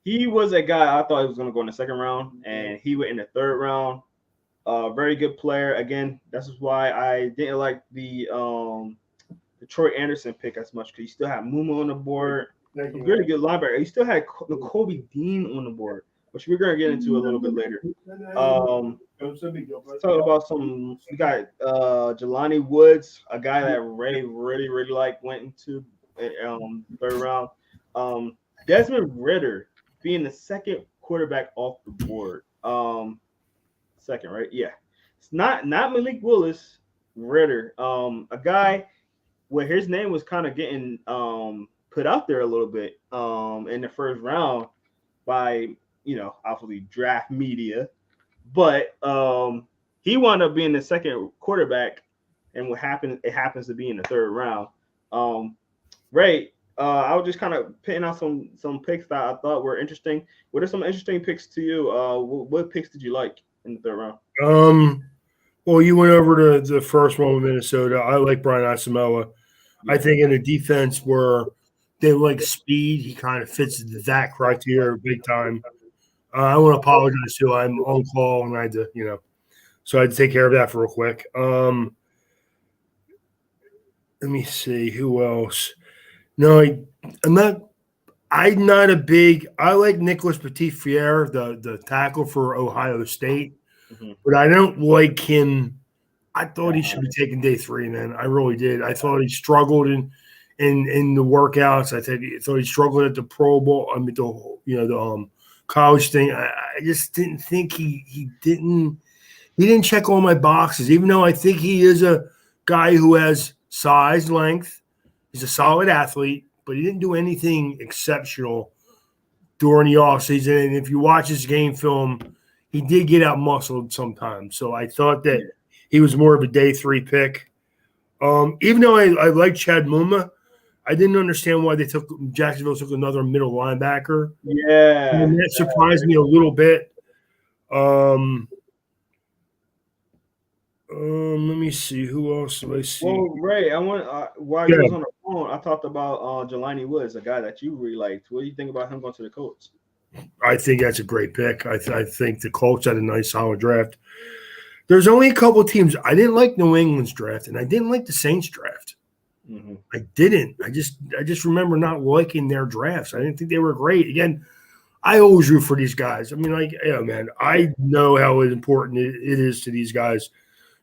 [SPEAKER 1] he was a guy I thought he was going to go in the second round, and he went in the third round. Very good player. Again, that's why I didn't like the Troy Anderson pick as much, because you still had Muma on the board. Really good linebacker. You still had Kobe Dean on the board, which we're gonna get into a little bit later. Let's talk about we got Jelani Woods, a guy that Ray really liked, went into third round. Desmond Ridder being the second quarterback off the board. Second, right? Yeah. It's not Malik Willis, Ridder. A guy where his name was kind of getting put out there a little bit in the first round by obviously draft media, but he wound up being the second quarterback, and it happens to be in the third round. Ray, I was just kind of picking out some picks that I thought were interesting. What are some interesting picks to you? What picks did you like in the third round?
[SPEAKER 2] Well, you went over to the first one with Minnesota. I like Brian Asamoah. I think in a defense where they like speed, he kind of fits that criteria big time. I want to apologize too. I'm on call and I had to, so I had to take care of that for real quick. Let me see who else. No, I'm not a big. I like Nicholas Petit-Frere, the tackle for Ohio State, but I don't like him. I thought he should be taking day 3, man. I really did. I thought he struggled in the workouts. I thought he struggled at the Pro Bowl. I mean, the college thing. I just didn't think he didn't check all my boxes. Even though I think he is a guy who has size, length. He's a solid athlete, but he didn't do anything exceptional during the offseason. And if you watch his game film, he did get out muscled sometimes. So I thought that he was more of a day 3 pick. Even though I like Chad Muma, I didn't understand why Jacksonville took another middle linebacker.
[SPEAKER 1] Yeah.
[SPEAKER 2] And that surprised me a little bit. Let me see. Who else do I see?
[SPEAKER 1] Well, Ray, I want while you was on the phone, I talked about Jelani Woods, a guy that you really liked. What do you think about him going to the Colts?
[SPEAKER 2] I think that's a great pick. I think the Colts had a nice, solid draft. There's only a couple of teams. I didn't like New England's draft, and I didn't like the Saints draft. I didn't. I just remember not liking their drafts. I didn't think they were great. Again, I always root for these guys. I mean, man, I know how important it is to these guys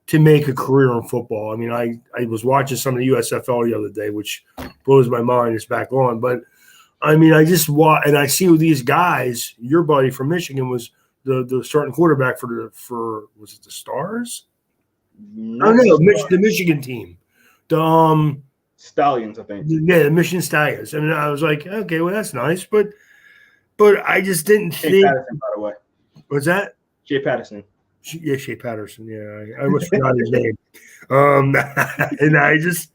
[SPEAKER 2] to make a career in football. I mean, I was watching some of the USFL the other day, which blows my mind. It's back on. But, I mean, I just watch, and I see these guys, your buddy from Michigan was the starting quarterback for was it the Stars? No, the Michigan team. The
[SPEAKER 1] Stallions, I think.
[SPEAKER 2] Yeah, the Michigan Stallions. I mean, I was like, okay, well, that's nice. But I just didn't think.
[SPEAKER 1] Patterson, by the way.
[SPEAKER 2] What's that?
[SPEAKER 1] Jay Patterson.
[SPEAKER 2] Yeah, Shea Patterson. Yeah, I almost forgot his name. And I just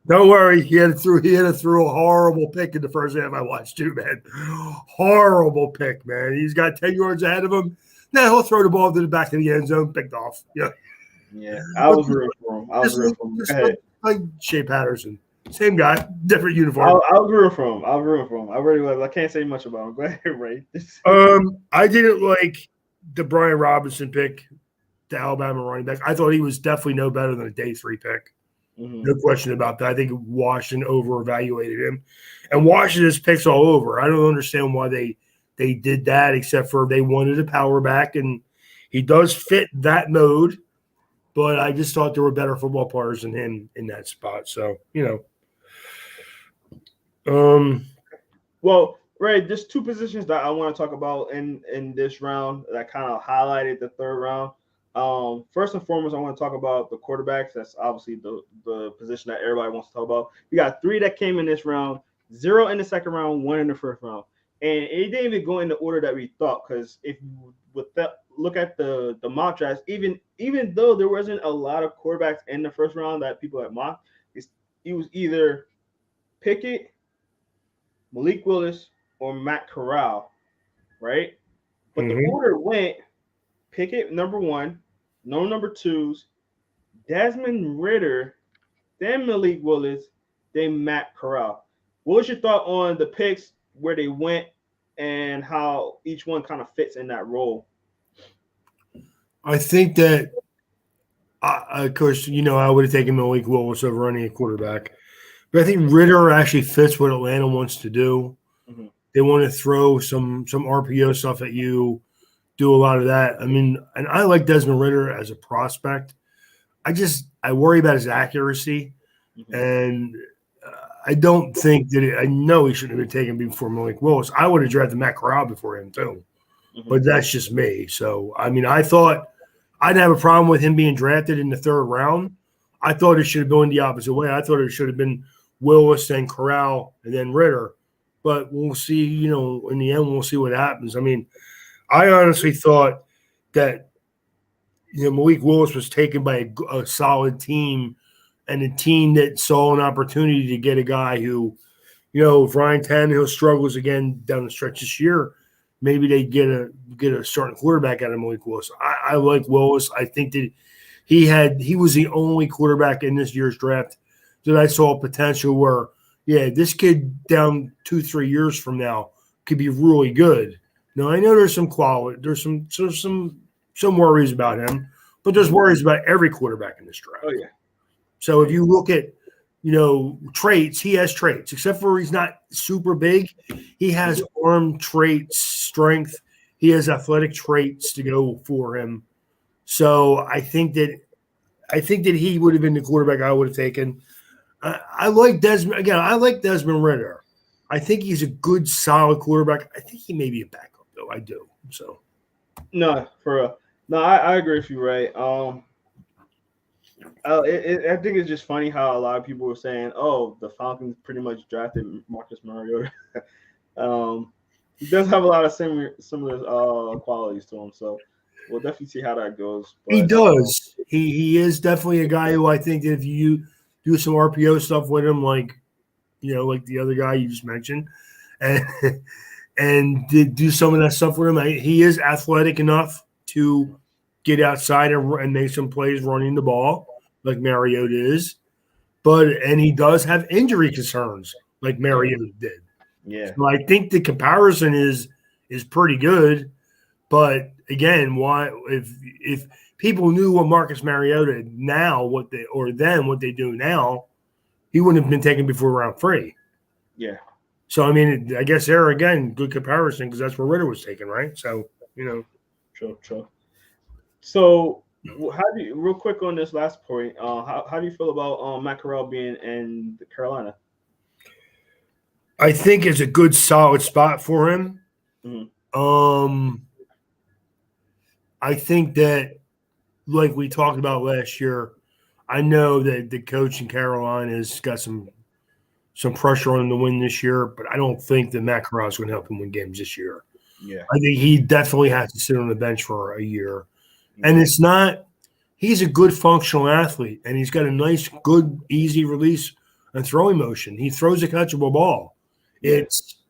[SPEAKER 2] don't worry. He had to throw a horrible pick in the first half. I watched too, man. Horrible pick, man. He's got 10 yards ahead of him. Now he'll throw the ball to the back of the end zone, picked off.
[SPEAKER 1] Yeah, I was rooting for him. Go ahead.
[SPEAKER 2] Like Shea Patterson, same guy, different uniform.
[SPEAKER 1] I was rooting for him. I really was. I can't say much about him. Go ahead, Ray.
[SPEAKER 2] I didn't like the Brian Robinson pick, the Alabama running back. I thought he was definitely no better than a day 3 pick. No question about that. I think Washington over-evaluated him. And Washington's picks all over. I don't understand why they did that, except for they wanted a power back, and he does fit that mode. But I just thought there were better football players than him in that spot. So,
[SPEAKER 1] Well, Ray, there's 2 positions that I want to talk about in this round that kind of highlighted the third round. First and foremost, I want to talk about the quarterbacks. That's obviously the position that everybody wants to talk about. We got 3 that came in this round, 0 in the second round, 1 in the first round. And it didn't even go in the order that we thought, because if you look at the mock drafts, even though there wasn't a lot of quarterbacks in the first round that people had mocked, it was either Pickett, Malik Willis, or Matt Corral, right? But the order went Pickett number 1, no number 2s, Desmond Ridder, then Malik Willis, then Matt Corral. What was your thought on the picks, where they went, and how each one kind of fits in that role?
[SPEAKER 2] I think that, of course, I would have taken Malik Willis over any quarterback. But I think Ridder actually fits what Atlanta wants to do. They want to throw some RPO stuff at you, do a lot of that. I mean, and I like Desmond Ridder as a prospect. I worry about his accuracy, and I don't think that I know he shouldn't have been taken before Malik Willis. I would have drafted Matt Corral before him too, but that's just me. So, I mean, I thought I didn't have a problem with him being drafted in the third round. I thought it should have gone the opposite way. I thought it should have been Willis, then Corral, and then Ridder. but we'll see. In the end, we'll see what happens. I mean, I honestly thought that Malik Willis was taken by a solid team and a team that saw an opportunity to get a guy who, if Ryan Tannehill struggles again down the stretch this year, maybe they get a starting quarterback out of Malik Willis. I like Willis. I think that he was the only quarterback in this year's draft that I saw potential where, this kid down 2-3 years from now could be really good. Now I know there's some quality, there's some worries about him, but there's worries about every quarterback in this draft.
[SPEAKER 1] Oh yeah.
[SPEAKER 2] So if you look at traits, he has traits, except for he's not super big. He has arm traits, strength. He has athletic traits to go for him. So I think that he would have been the quarterback I would have taken. I like Desmond again. I like Desmond Ridder. I think he's a good, solid quarterback. I think he may be a backup though. I do. So
[SPEAKER 1] no, I agree with you, right? I think it's just funny how a lot of people were saying, "Oh, the Falcons pretty much drafted Marcus Mariota." He does have a lot of similar qualities to him, so we'll definitely see how that goes. But,
[SPEAKER 2] he does. He is definitely a guy who I think that if you do some RPO stuff with him, like the other guy you just mentioned, and do some of that stuff with him, he is athletic enough to get outside and make some plays running the ball like Mariota is, and he does have injury concerns like Mariota did.
[SPEAKER 1] Yeah.
[SPEAKER 2] So I think the comparison is pretty good, but again, why if people knew what Marcus Mariota what they do now, he wouldn't have been taken before round 3.
[SPEAKER 1] Yeah.
[SPEAKER 2] So I mean, I guess there again, good comparison because that's where Ridder was taken, right? So
[SPEAKER 1] True. So, how do you, real quick on this last point? How do you feel about Matt Corral being in Carolina?
[SPEAKER 2] I think it's a good, solid spot for him.
[SPEAKER 1] Mm-hmm.
[SPEAKER 2] I think that, like we talked about last year, I know that the coach in Carolina has got some pressure on him to win this year, but I don't think that Matt Corral is going to help him win games this year.
[SPEAKER 1] Yeah.
[SPEAKER 2] I think he definitely has to sit on the bench for a year. And it's not – he's a good functional athlete, and he's got a nice, good, easy release and throwing motion. He throws a catchable ball. Yeah. It's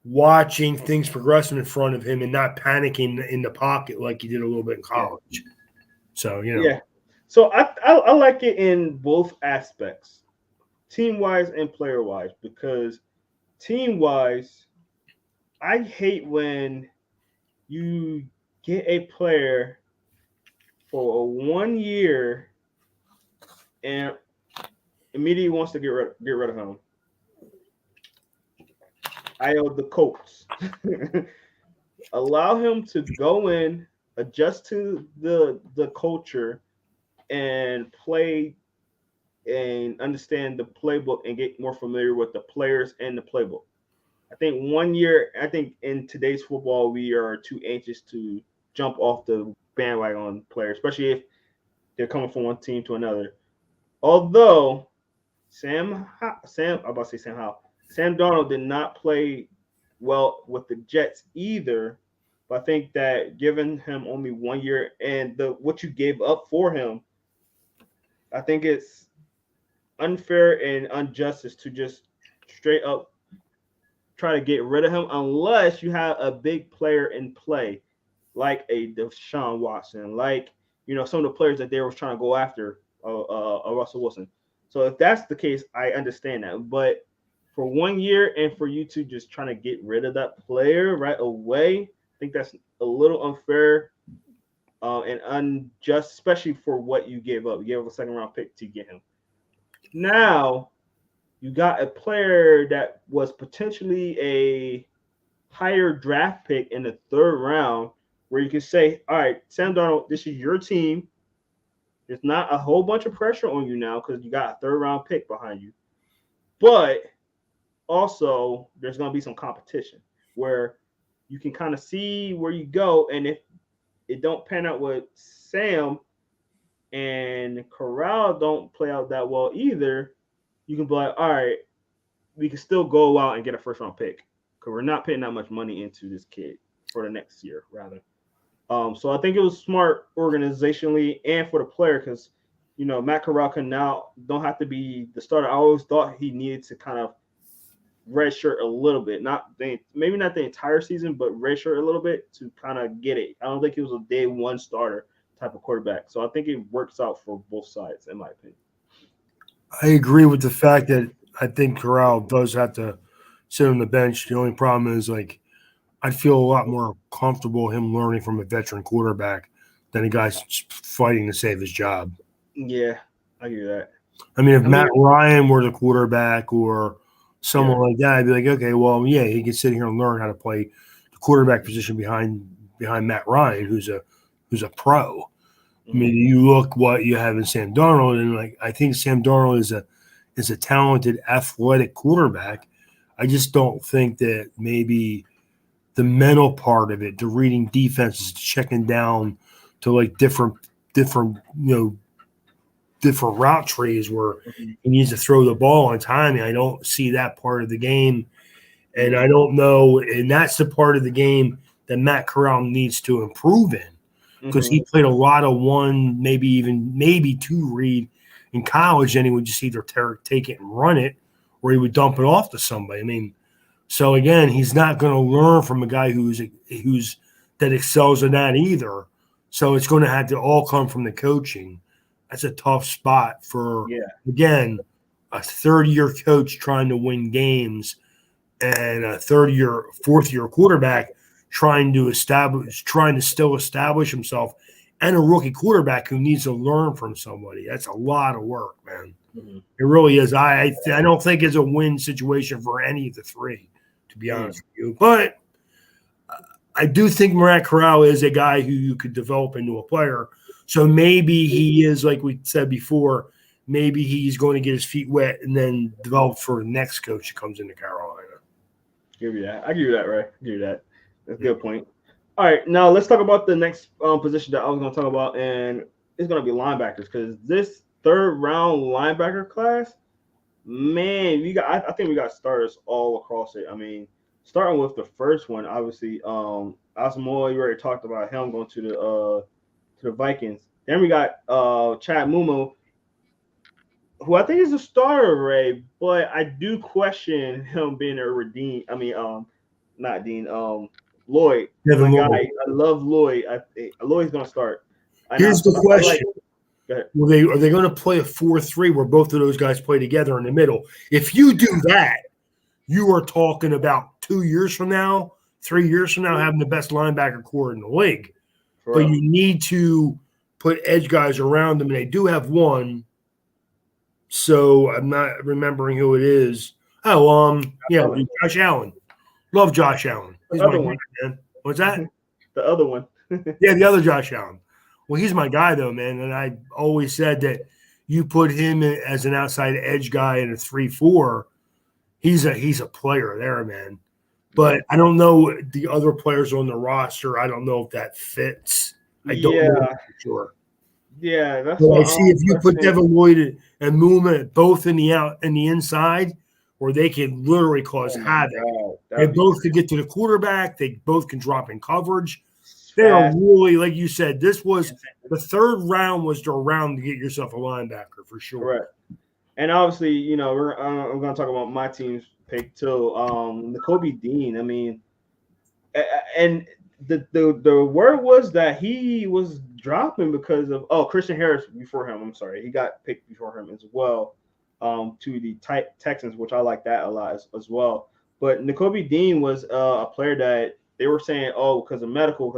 [SPEAKER 2] watching things progressing in front of him and not panicking in the pocket like he did a little bit in college. Yeah. So,
[SPEAKER 1] Yeah. So I like it in both aspects, team-wise and player-wise, because team-wise, I hate when you get a player for 1 year and immediately wants to get rid of him. I owe the Colts. Allow him to go in, adjust to the culture, and play and understand the playbook and get more familiar with the players and the playbook. I think 1 year, in today's football, we are too anxious to jump off the bandwagon on players, especially if they're coming from one team to another. Although Sam Darnold did not play well with the Jets either, but I think that giving him only 1 year and what you gave up for him, I think it's unfair and injustice to just straight up try to get rid of him unless you have a big player in play, like a Deshaun Watson, like some of the players that they were trying to go after, Russell Wilson. So if that's the case, I understand that. But for 1 year and for you to just trying to get rid of that player right away, I think that's a little unfair and unjust, especially for what you gave up. You gave up a second-round pick to get him. Now you got a player that was potentially a higher draft pick in the 3rd round, where you can say, all right, Sam Darnold, this is your team. There's not a whole bunch of pressure on you now because you got a 3rd round pick behind you. But also there's going to be some competition where you can kind of see where you go. And if it don't pan out with Sam and Corral don't play out that well either, you can be like, all right, we can still go out and get a first round pick because we're not putting that much money into this kid for the next year, rather. So I think it was smart organizationally and for the player because, Matt Corral can now don't have to be the starter. I always thought he needed to kind of redshirt a little bit, maybe not the entire season, but redshirt a little bit to kind of get it. I don't think he was a day one starter type of quarterback. So I think it works out for both sides, in my opinion.
[SPEAKER 2] I agree with the fact that I think Corral does have to sit on the bench. The only problem is, I feel a lot more comfortable him learning from a veteran quarterback than a guy fighting to save his job.
[SPEAKER 1] Yeah, I hear that.
[SPEAKER 2] I mean, if Matt Ryan were the quarterback or someone like that, I'd be like, okay, well, yeah, he can sit here and learn how to play the quarterback position behind Matt Ryan, who's a pro. Mm-hmm. I mean, you look what you have in Sam Darnold, and I think Sam Darnold is a talented, athletic quarterback. I just don't think that maybe the mental part of it, the reading defenses, checking down to different route trees where he needs to throw the ball on timing. I don't see that part of the game. And I don't know. And that's the part of the game that Matt Corral needs to improve in because he played a lot of one, maybe two read in college. And he would just either take it and run it or he would dump it off to somebody. I mean, so again, he's not going to learn from a guy who's that excels in that either. So it's going to have to all come from the coaching. That's a tough spot for, again, a third-year coach trying to win games and a fourth-year quarterback trying to still establish himself, and a rookie quarterback who needs to learn from somebody. That's a lot of work, man. Mm-hmm. It really is. I don't think it's a win situation for any of the three, to be honest with you. But I do think Matt Corral is a guy who you could develop into a player. So maybe he is, like we said before, maybe he's going to get his feet wet and then develop for the next coach that comes into Carolina.
[SPEAKER 1] Give you that. I give you that, right? Give you that. That's a good point. All right, now let's talk about the next position that I was going to talk about, and it's going to be linebackers because this third-round linebacker class, man, I think we got starters all across it. I mean, starting with the first one, obviously, Asamoah, you already talked about him going to the Vikings. Then we got Chad Mumo, who I think is a starter, Ray, but I do question him being a redeem. I mean, not Dean, Lloyd.
[SPEAKER 2] Devin
[SPEAKER 1] my
[SPEAKER 2] Lloyd.
[SPEAKER 1] guy, I love Lloyd. Lloyd's gonna start.
[SPEAKER 2] Here's the question: are they going to play a 4-3 where both of those guys play together in the middle? If you do that, you are talking about 2 years from now, 3 years from now, having the best linebacker core in the league. But you need to put edge guys around them, and they do have one. So I'm not remembering who it is. Oh, Josh Allen. Love Josh Allen. He's my guy, man. What's that?
[SPEAKER 1] The other one.
[SPEAKER 2] Yeah, the other Josh Allen. Well, he's my guy, though, man. And I always said that you put him as an outside edge guy in a 3-4, he's a player there, man. But I don't know the other players on the roster. I don't know if that fits. I don't know for sure.
[SPEAKER 1] Yeah, that's
[SPEAKER 2] what I see. If you put Devin Lloyd and Muma both in the inside, or they can literally cause havoc. They both can get to the quarterback. They both can drop in coverage. They are really, like you said, this was the third round was the round to get yourself a linebacker for sure.
[SPEAKER 1] Correct. And obviously, I'm going to talk about my team's pick too. Nakobe Dean. I mean, and the word was that he was dropping because of Christian Harris before him. I'm sorry, he got picked before him as well. To the Texans, which I like that a lot as well. But Nakobe Dean was a player that they were saying, because of medical,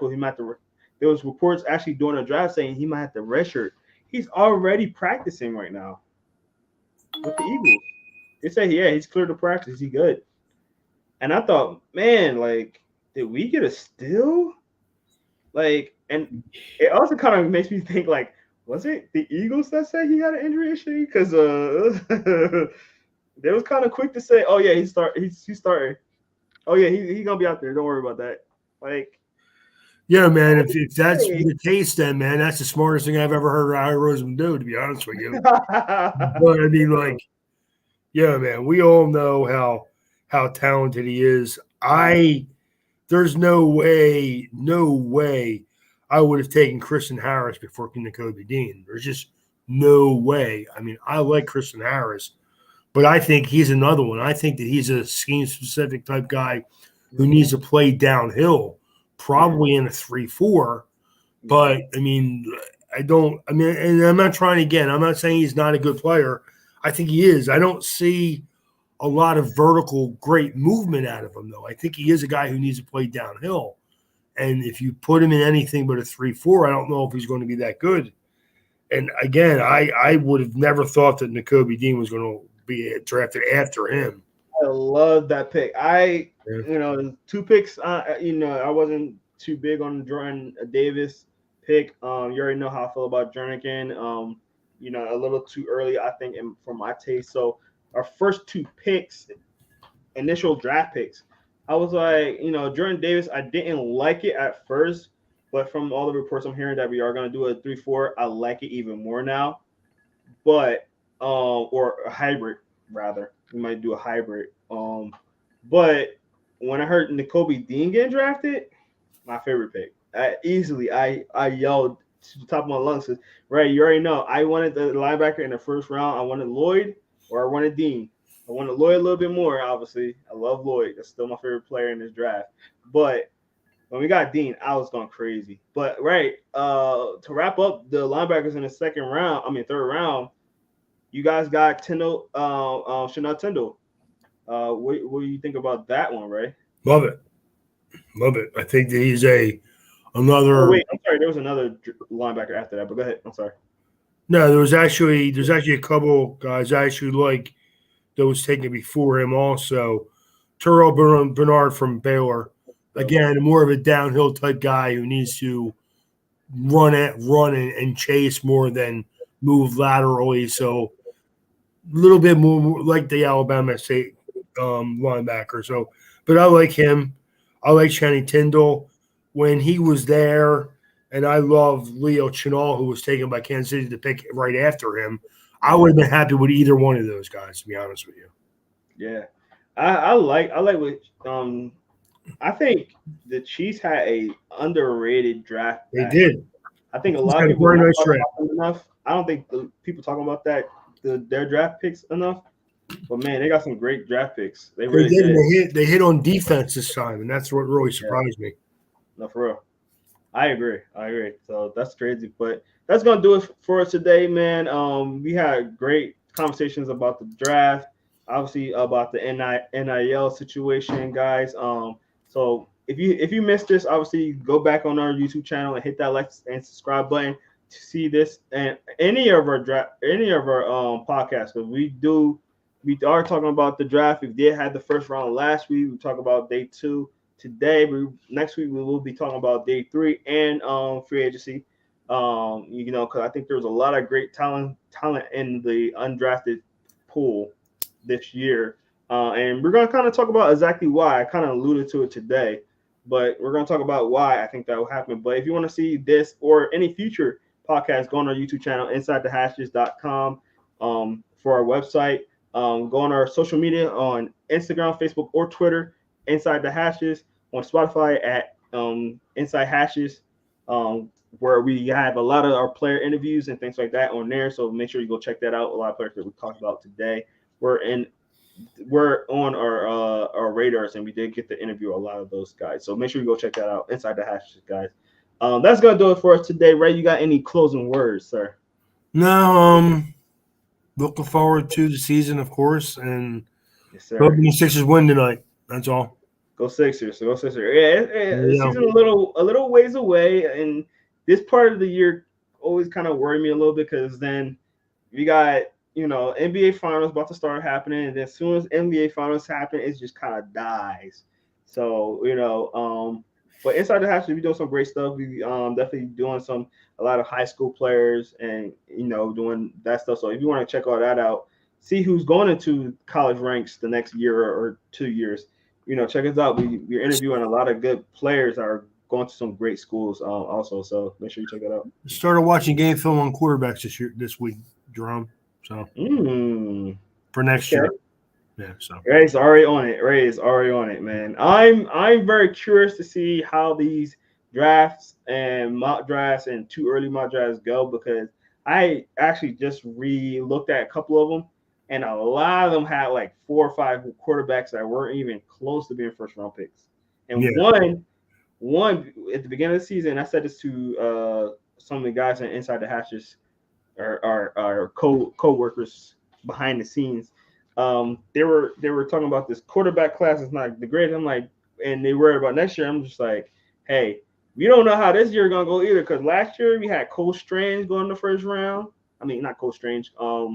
[SPEAKER 1] he might have to. There was reports actually during the draft saying he might have to redshirt. He's already practicing right now with the Eagles. They say, he's cleared to practice. He's good. And I thought, man, did we get a steal? And it also kind of makes me think, was it the Eagles that said he had an injury issue? Because they was kind of quick to say, he's starting. Oh yeah, he's gonna be out there. Don't worry about that.
[SPEAKER 2] Yeah, man. If that's the case, then man, that's the smartest thing I've ever heard Ira Roseman do. To be honest with you, but I mean, Yeah, man. We all know how talented he is. There's no way I would have taken Kristen Harris before Nakobe Dean. There's just no way. I mean, I like Kristen Harris, but I think he's another one. I think that he's a scheme specific type guy who needs to play downhill, probably in a 3-4. But I mean, and I'm not trying again. I'm not saying he's not a good player. I think he is. I don't see a lot of vertical great movement out of him, though. I think he is a guy who needs to play downhill. And if you put him in anything but a 3-4, I don't know if he's going to be that good. And again, I would have never thought that Nakobe Dean was going to be drafted after him.
[SPEAKER 1] I love that pick. Two picks. I wasn't too big on Jordan Davis pick. You already know how I feel about Jernigan. A little too early, I think, for my taste. So our first two picks, initial draft picks, I was like, Jordan Davis, I didn't like it at first, but from all the reports I'm hearing that we are going to do a 3-4, I like it even more now. But or a hybrid rather, we might do a hybrid. But when I heard Nakobe Dean get drafted, my favorite pick. I yelled to the top of my lungs, right? You already know. I wanted the linebacker in the first round. I wanted Lloyd or I wanted Dean. I wanted Lloyd a little bit more, obviously. I love Lloyd. That's still my favorite player in this draft. But when we got Dean, I was going crazy. But to wrap up the linebackers in the third round, you guys got Chanel Tindall. What do you think about that one, Ray?
[SPEAKER 2] Love it. I think that he's another.
[SPEAKER 1] Oh, wait, I'm sorry. There was another linebacker after that, but go ahead. I'm sorry.
[SPEAKER 2] No, there's actually a couple guys I actually like that was taken before him also. Terrell Bernard from Baylor. Again, more of a downhill type guy who needs to run and chase more than move laterally. So a little bit more like the Alabama State linebacker. So, but I like him. I like Channing Tindall when he was there, and I love Leo Chenal, who was taken by Kansas City to pick right after him. I would have been happy with either one of those guys, to be honest with you.
[SPEAKER 1] Yeah, I like what I think the Chiefs had a underrated draft.
[SPEAKER 2] They did.
[SPEAKER 1] I think a lot of people don't talk about them enough. I don't think the people talking about their draft picks enough. But man, they got some great draft picks. They really did.
[SPEAKER 2] They hit on defense this time, and that's what really surprised me.
[SPEAKER 1] No, for real. I agree. So that's crazy. But that's gonna do it for us today, man. We had great conversations about the draft, obviously about the NIL situation, guys. So if you missed this, obviously go back on our YouTube channel and hit that like and subscribe button to see this and any of our podcasts, because we are talking about the draft. We did have the first round last week. We talk about day 2 today. Next week we will be talking about day 3 and free agency. Because I think there's a lot of great talent in the undrafted pool this year. And we're going to kind of talk about exactly why. I kind of alluded to it today, but we're going to talk about why I think that will happen. But if you want to see this or any future podcasts, go on our YouTube channel, InsideTheHashes.com, for our website. Go on our social media on Instagram, Facebook, or Twitter, Inside the Hashes, on Spotify at Inside Hashes, where we have a lot of our player interviews and things like that on there. So make sure you go check that out. A lot of players that we talked about today. We're on our radars, and we did get to interview a lot of those guys. So make sure you go check that out. Inside the Hashes, guys. That's gonna do it for us today. Ray, you got any closing words, sir?
[SPEAKER 2] No. Looking forward to the season, of course, and hoping the Sixers win tonight. That's all.
[SPEAKER 1] Go Sixers! Yeah, the season a little ways away, and this part of the year always kind of worried me a little bit because then we got NBA Finals about to start happening, and then as soon as NBA Finals happen, it just kind of dies. So but Inside the Hash, we doing some great stuff. We definitely doing a lot of high school players and doing that stuff. So if you want to check all that out, see who's going into college ranks the next year or 2 years, check us out. We're interviewing a lot of good players that are going to some great schools also. So make sure you check that out.
[SPEAKER 2] Started watching game film on quarterbacks this week, Jerome. So for next year. Yeah, so
[SPEAKER 1] Ray's already on it. Ray is already on it, man. I'm very curious to see how these drafts and mock drafts and too early mock drafts go, because I actually just re-looked at a couple of them, and a lot of them had like 4 or 5 quarterbacks that weren't even close to being first round picks. And
[SPEAKER 2] yeah,
[SPEAKER 1] one at the beginning of the season, I said this to some of the guys on Inside the Hatches, our co-workers behind the scenes. They were talking about this quarterback class is not the greatest. I'm like, and they worried about next year. I'm just like, hey, we don't know how this year gonna go either, because last year we had Cole Strange going in the first round. I mean, not Cole Strange. Uh,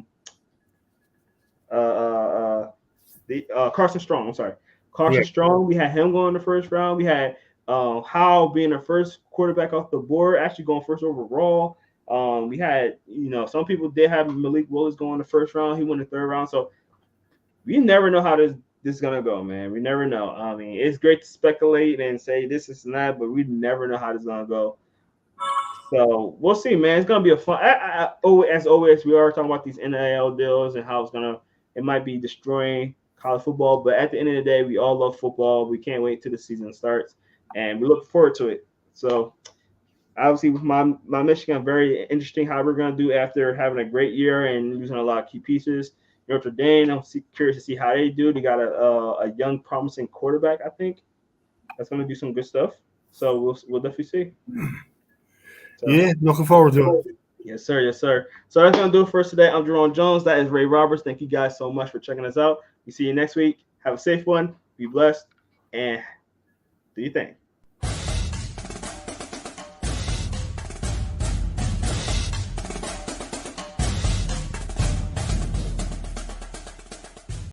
[SPEAKER 1] uh, the Carson Strong. I'm sorry,
[SPEAKER 2] yeah.
[SPEAKER 1] Carson Strong. We had him going in the first round. We had Howell being the first quarterback off the board, actually going first overall. We had, some people did have Malik Willis going the first round. He went the third round. So we never know how this is gonna go, man. We never know. I mean, it's great to speculate and say this is not, but we never know how this is gonna go. So we'll see, man. It's gonna be a fun. As always, we are talking about these NIL deals and how it might be destroying college football. But at the end of the day, we all love football. We can't wait till the season starts, and we look forward to it. So obviously, with my Michigan, very interesting how we're gonna do after having a great year and losing a lot of key pieces. Notre Dame, I'm curious to see how they do. They got a young, promising quarterback, I think, that's gonna do some good stuff. So we'll definitely see. So,
[SPEAKER 2] Yeah, looking forward to it.
[SPEAKER 1] yes, sir. Yes, sir. So that's going to do it for us today. I'm Jerome Jones. That is Ray Roberts. Thank you guys so much for checking us out. We see you next week. Have a safe one. Be blessed. And do your thing.